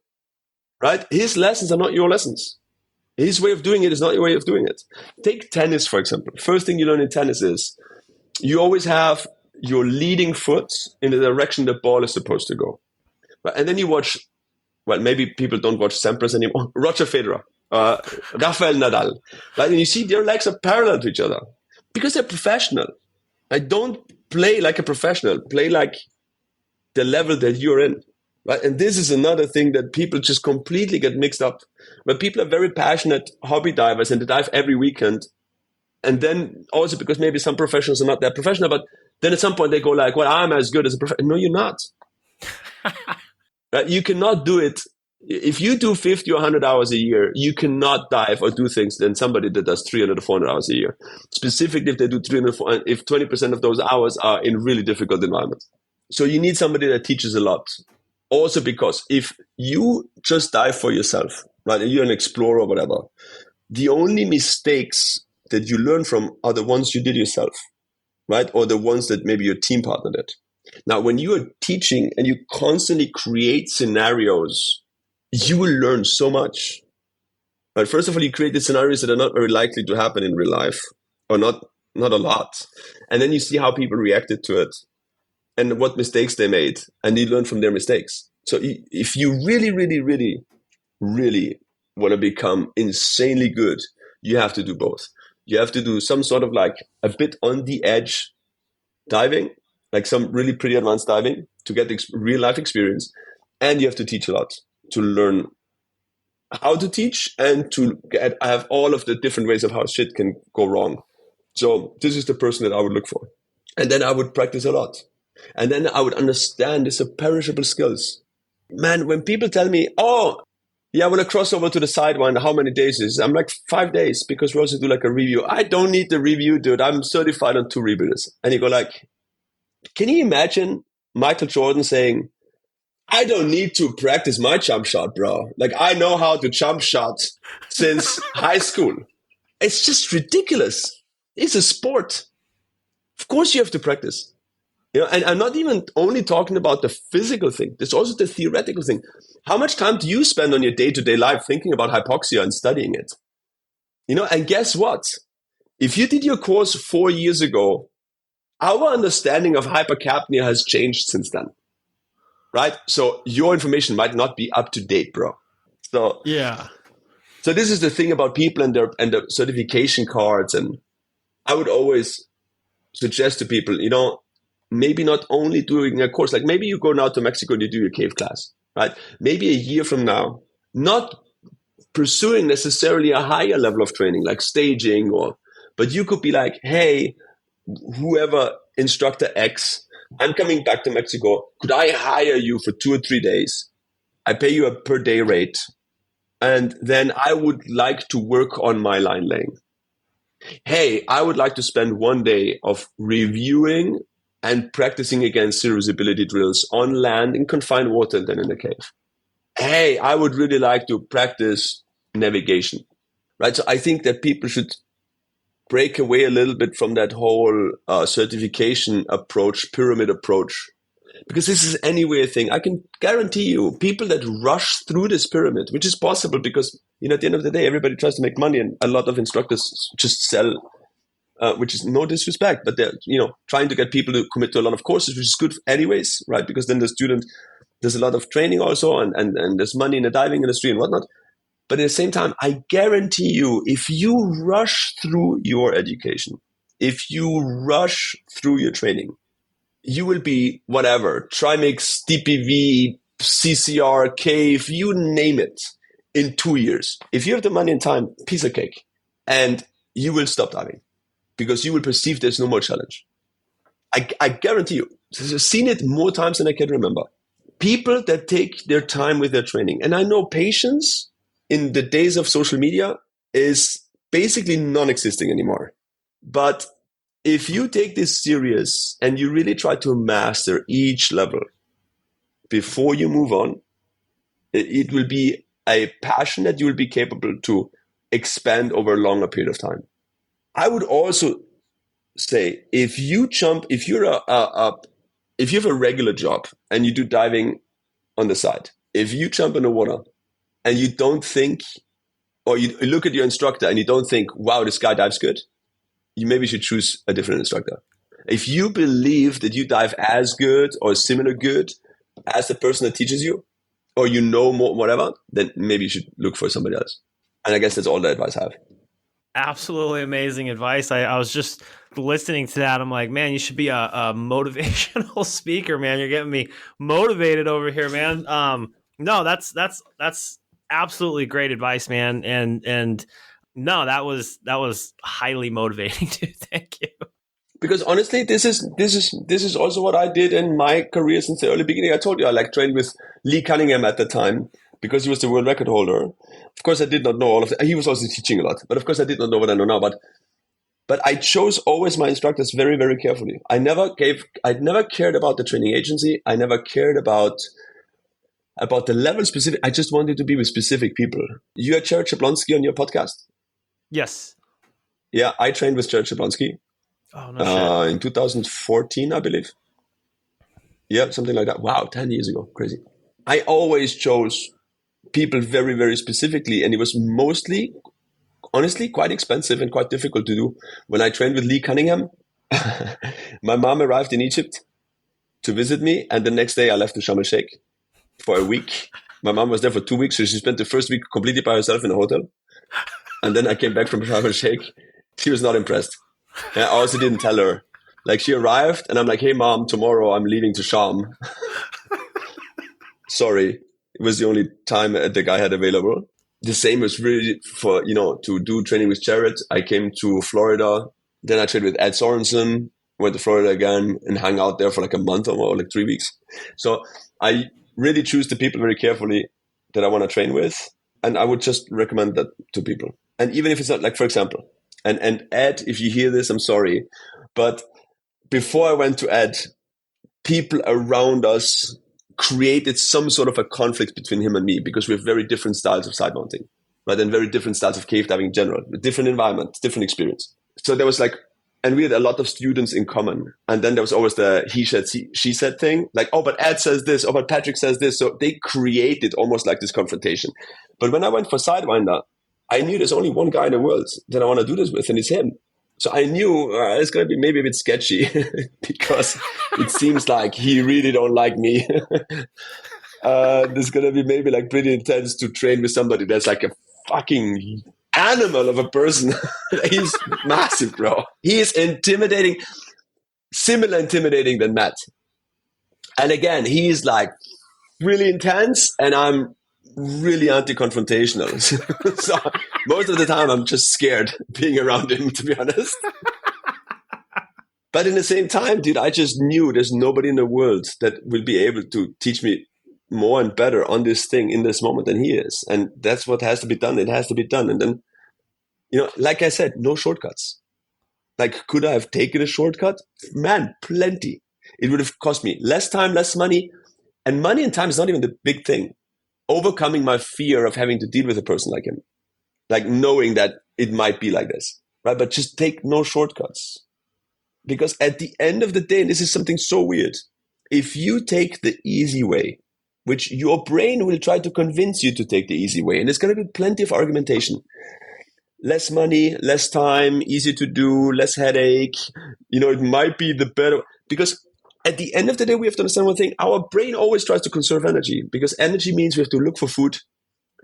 right? His lessons are not your lessons. His way of doing it is not your way of doing it. Take tennis, for example. First thing you learn in tennis is you always have your leading foot in the direction the ball is supposed to go. Right? And then you watch, maybe people don't watch Sampras anymore, Roger Federer, Rafael Nadal. Right? And you see their legs are parallel to each other because they're professional. Don't play like a professional. Play like the level that you're in. Right? And this is another thing that people just completely get mixed up. But people are very passionate hobby divers and they dive every weekend. And then also because maybe some professionals are not that professional, but then at some point they go like, well, I'm as good as a professional. No, you're not. Right? You cannot do it. If you do 50 or 100 hours a year, you cannot dive or do things than somebody that does 300 or 400 hours a year. Specifically, if they do 300, if 20% of those hours are in really difficult environments. So you need somebody that teaches a lot. Also because if you just dive for yourself, right, and you're an explorer or whatever, the only mistakes that you learn from are the ones you did yourself, right? Or the ones that maybe your team partner did. Now, when you are teaching and you constantly create scenarios, you will learn so much. Right? First of all, you create the scenarios that are not very likely to happen in real life, or not a lot. And then you see how people reacted to it and what mistakes they made, and you learn from their mistakes. So if you really, really, really, really want to become insanely good, you have to do both. You have to do some sort of like a bit on the edge diving, like some really pretty advanced diving to get real life experience. And you have to teach a lot to learn how to teach and to have all of the different ways of how shit can go wrong. So this is the person that I would look for. And then I would practice a lot. And then I would understand these perishable skills. Man, when people tell me, oh, yeah, I want to cross over to the sidewind, how many days is it? I'm like 5 days because we also do like a review. I don't need the review, dude. I'm certified on 2 rebreathers. And you go like, can you imagine Michael Jordan saying, I don't need to practice my jump shot, bro. Like I know how to jump shot since high school. It's just ridiculous. It's a sport. Of course you have to practice. And I'm not even only talking about the physical thing. There's also the theoretical thing. How much time do you spend on your day-to-day life thinking about hypoxia and studying it? And guess what? If you did your course 4 years ago, our understanding of hypercapnia has changed since then. Right? So your information might not be up to date, bro. So yeah. So this is the thing about people and the certification cards. And I would always suggest to people, maybe not only doing a course, like maybe you go now to Mexico and you do your cave class, right? Maybe a year from now, not pursuing necessarily a higher level of training, like staging, but you could be like, hey, whoever instructor X, I'm coming back to Mexico. Could I hire you for 2 or 3 days? I pay you a per day rate. And then I would like to work on my line laying. Hey, I would like to spend 1 day of reviewing and practicing against zero visibility drills on land in confined water and then in the cave. Hey, I would really like to practice navigation, right? So I think that people should break away a little bit from that whole certification approach, pyramid approach, because this is anyway a thing. I can guarantee you people that rush through this pyramid, which is possible because, at the end of the day, everybody tries to make money and a lot of instructors just sell, which is no disrespect, but they're, trying to get people to commit to a lot of courses, which is good anyways, right? Because then the student, there's a lot of training also and there's money in the diving industry and whatnot. But at the same time, I guarantee you, if you rush through your education, if you rush through your training, you will be whatever, Trimix, DPV, CCR, cave, you name it, in 2 years. If you have the money and time, piece of cake. And you will stop diving because you will perceive there's no more challenge. I guarantee you. I've seen it more times than I can remember. People that take their time with their training. And I know patience in the days of social media is basically non-existing anymore. But if you take this serious and you really try to master each level before you move on, it will be a passion that you will be capable to expand over a longer period of time. I would also say if you have a regular job and you do diving on the side, if you jump in the water and you don't think, or you look at your instructor and you don't think, wow, this guy dives good, you maybe should choose a different instructor. If you believe that you dive as good or similar good as the person that teaches you, or more, whatever, then maybe you should look for somebody else. And I guess that's all the advice I have. Absolutely amazing advice. I was just listening to that. I'm like, man, you should be a motivational speaker, man. You're getting me motivated over here, man. No, that's absolutely great advice, man. And no, that was highly motivating too. Thank you. Because honestly, this is also what I did in my career since the early beginning. I told you I trained with Lee Cunningham at the time because he was the world record holder. Of course, I did not know all of that. He was also teaching a lot, but of course, I did not know what I know now. But I chose always my instructors very, very carefully. I never cared about the training agency. I never cared about the level specific. I just wanted to be with specific people. You had Jared Jablonski on your podcast? Yes. Yeah, I trained with Jared Jablonski. Oh, no shit. In 2014, I believe. Yeah, something like that. Wow, 10 years ago. Crazy. I always chose people very, very specifically, and it was mostly, honestly, quite expensive and quite difficult to do. When I trained with Lee Cunningham, my mom arrived in Egypt to visit me, and the next day I left to Sharm el-Sheikh for a week. My mom was there for 2 weeks, so she spent the first week completely by herself in a hotel. And then I came back from Sharm el-Sheikh. She was not impressed. And I also didn't tell her. Like, she arrived, and I'm like, hey, Mom, tomorrow I'm leaving to Sharm. Sorry. It was the only time the guy had available. The same was really for, to do training with Jared. I came to Florida. Then I trained with Ed Sorensen, went to Florida again and hung out there for like a month or more, like 3 weeks. So I really choose the people very carefully that I want to train with. And I would just recommend that to people. And even if it's not, like, for example, and Ed, if you hear this, I'm sorry. But before I went to Ed, people around us created some sort of a conflict between him and me because we have very different styles of side mounting, right? And very different styles of cave diving in general, with different environment, different experience. So there was like, and we had a lot of students in common. And then there was always the he said, she said thing, like, oh, but Ed says this, oh, but Patrick says this. So they created almost like this confrontation. But when I went for Sidewinder, I knew there's only one guy in the world that I want to do this with, and it's him. So I knew it's going to be maybe a bit sketchy because it seems like he really don't like me. This is going to be maybe like pretty intense to train with somebody that's like a fucking animal of a person. He's massive, bro. He is intimidating, similar intimidating than Matt. And again, he's like really intense, and I'm really anti-confrontational. So most of the time I'm just scared being around him, to be honest. But in the same time, dude, I just knew there's nobody in the world that will be able to teach me more and better on this thing in this moment than he is. And that's what has to be done. It has to be done. And then, like I said, no shortcuts. Like, could I have taken a shortcut? Man, plenty. It would have cost me less time, less money. And money and time is not even the big thing. Overcoming my fear of having to deal with a person like him, like knowing that it might be like this, right? But just take no shortcuts. Because at the end of the day, and this is something so weird, if you take the easy way, which your brain will try to convince you to take the easy way, and there's going to be plenty of argumentation. Less money, less time, easy to do, less headache. It might be the better, because at the end of the day, we have to understand one thing. Our brain always tries to conserve energy, because energy means we have to look for food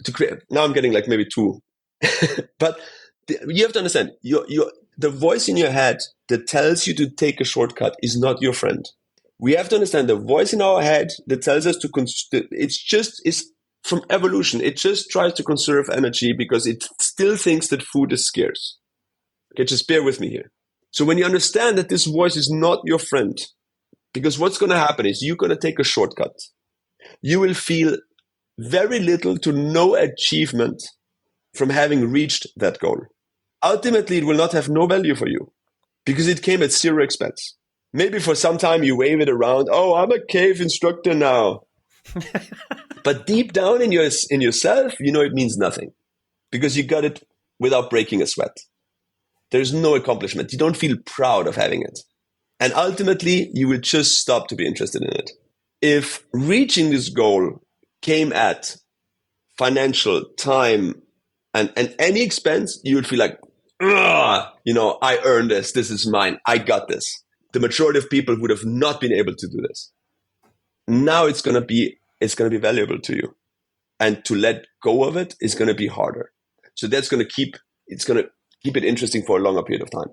to create. Now I'm getting like maybe two. But you have to understand, the voice in your head that tells you to take a shortcut is not your friend. We have to understand the voice in our head that tells us it's from evolution. It just tries to conserve energy because it still thinks that food is scarce. Okay, just bear with me here. So when you understand that this voice is not your friend, because what's going to happen is you're going to take a shortcut. You will feel very little to no achievement from having reached that goal. Ultimately, it will not have no value for you because it came at zero expense. Maybe for some time you wave it around. Oh, I'm a cave instructor now. But deep down in yourself, it means nothing because you got it without breaking a sweat. There's no accomplishment. You don't feel proud of having it. And ultimately, you will just stop to be interested in it. If reaching this goal came at financial, time, and any expense, you would feel like, I earned this. This is mine. I got this. The majority of people would have not been able to do this. Now it's going to be valuable to you. And to let go of it is going to be harder. So that's going to keep it interesting for a longer period of time.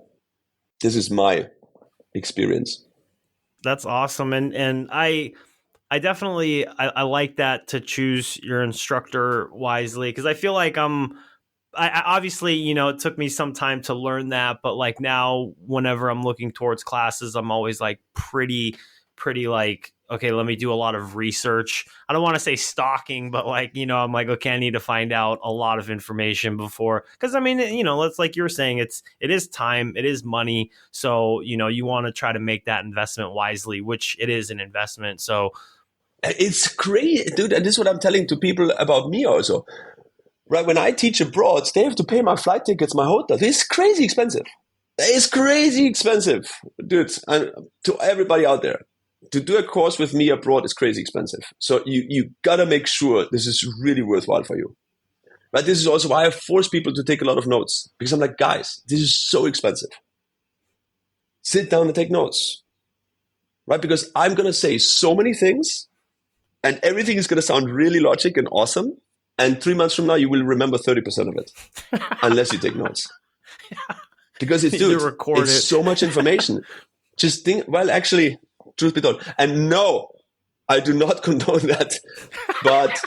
This is my experience. That's awesome. And I definitely, I like that, to choose your instructor wisely, because I feel like I obviously, it took me some time to learn that, but like now whenever I'm looking towards classes, I'm always like pretty like, okay, let me do a lot of research. I don't want to say stalking, but like, I'm like, okay, I need to find out a lot of information before, because I mean, it's like you were saying, it is time, it is money. So, you want to try to make that investment wisely, which it is an investment. So it's great, dude. And this is what I'm telling to people about me also. Right, when I teach abroad, they have to pay my flight tickets, my hotel. It's crazy expensive. It's crazy expensive, dude. And to everybody out there, to do a course with me abroad is crazy expensive. So you gotta make sure this is really worthwhile for you. Right, this is also why I force people to take a lot of notes, because I'm like, guys, this is so expensive. Sit down and take notes, right? Because I'm gonna say so many things, and everything is gonna sound really logic and awesome. And 3 months from now, you will remember 30% of it, unless you take notes. Because it's so much information. Just think, well, actually, truth be told, and no, I do not condone that. But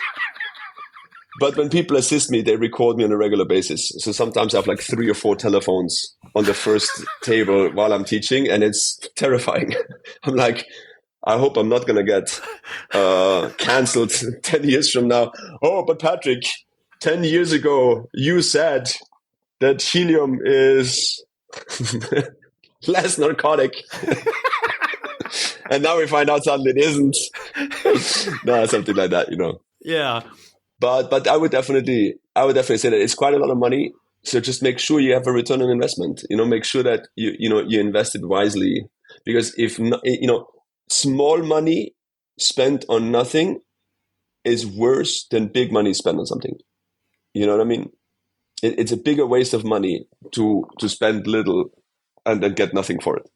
when people assist me, they record me on a regular basis. So sometimes I have like 3 or 4 telephones on the first table while I'm teaching, and it's terrifying. I'm like, I hope I'm not going to get canceled 10 years from now. Oh, but Patrick, 10 years ago, you said that helium is less narcotic. And now we find out suddenly it isn't. No, something like that, Yeah. But I would definitely say that it's quite a lot of money. So just make sure you have a return on investment. Make sure that you invest it wisely. Because if not, small money spent on nothing is worse than big money spent on something. You know what I mean? It's a bigger waste of money to spend little and then get nothing for it.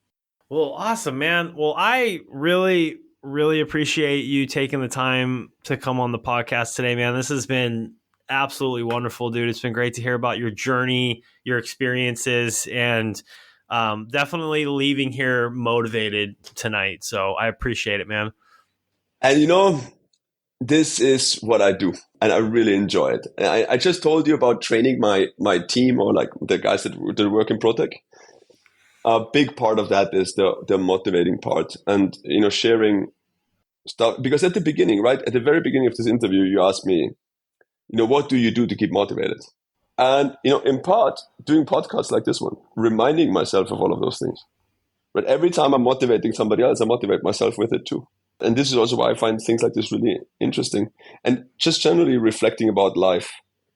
Well, awesome, man. Well, I really, really appreciate you taking the time to come on the podcast today, man. This has been absolutely wonderful, dude. It's been great to hear about your journey, your experiences, and definitely leaving here motivated tonight. So I appreciate it, man. And this is what I do, and I really enjoy it. I just told you about training my team, or like the guys that work in ProTec. A big part of that is the motivating part, and sharing stuff. Because at the beginning, right at the very beginning of this interview, you asked me, what do you do to keep motivated? And in part, doing podcasts like this one, reminding myself of all of those things. But every time I'm motivating somebody else, I motivate myself with it too. And this is also why I find things like this really interesting. And just generally reflecting about life,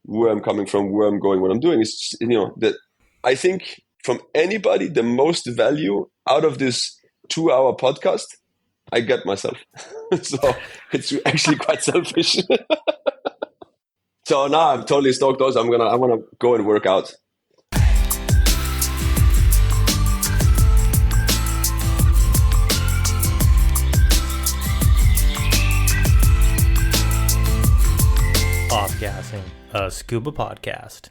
where I'm coming from, where I'm going, what I'm doing is, that I think from anybody, the most value out of this 2-hour podcast, I get myself. So it's actually quite selfish. So now I'm totally stoked. Also, I'm gonna go and work out. Off-gassing, a scuba podcast.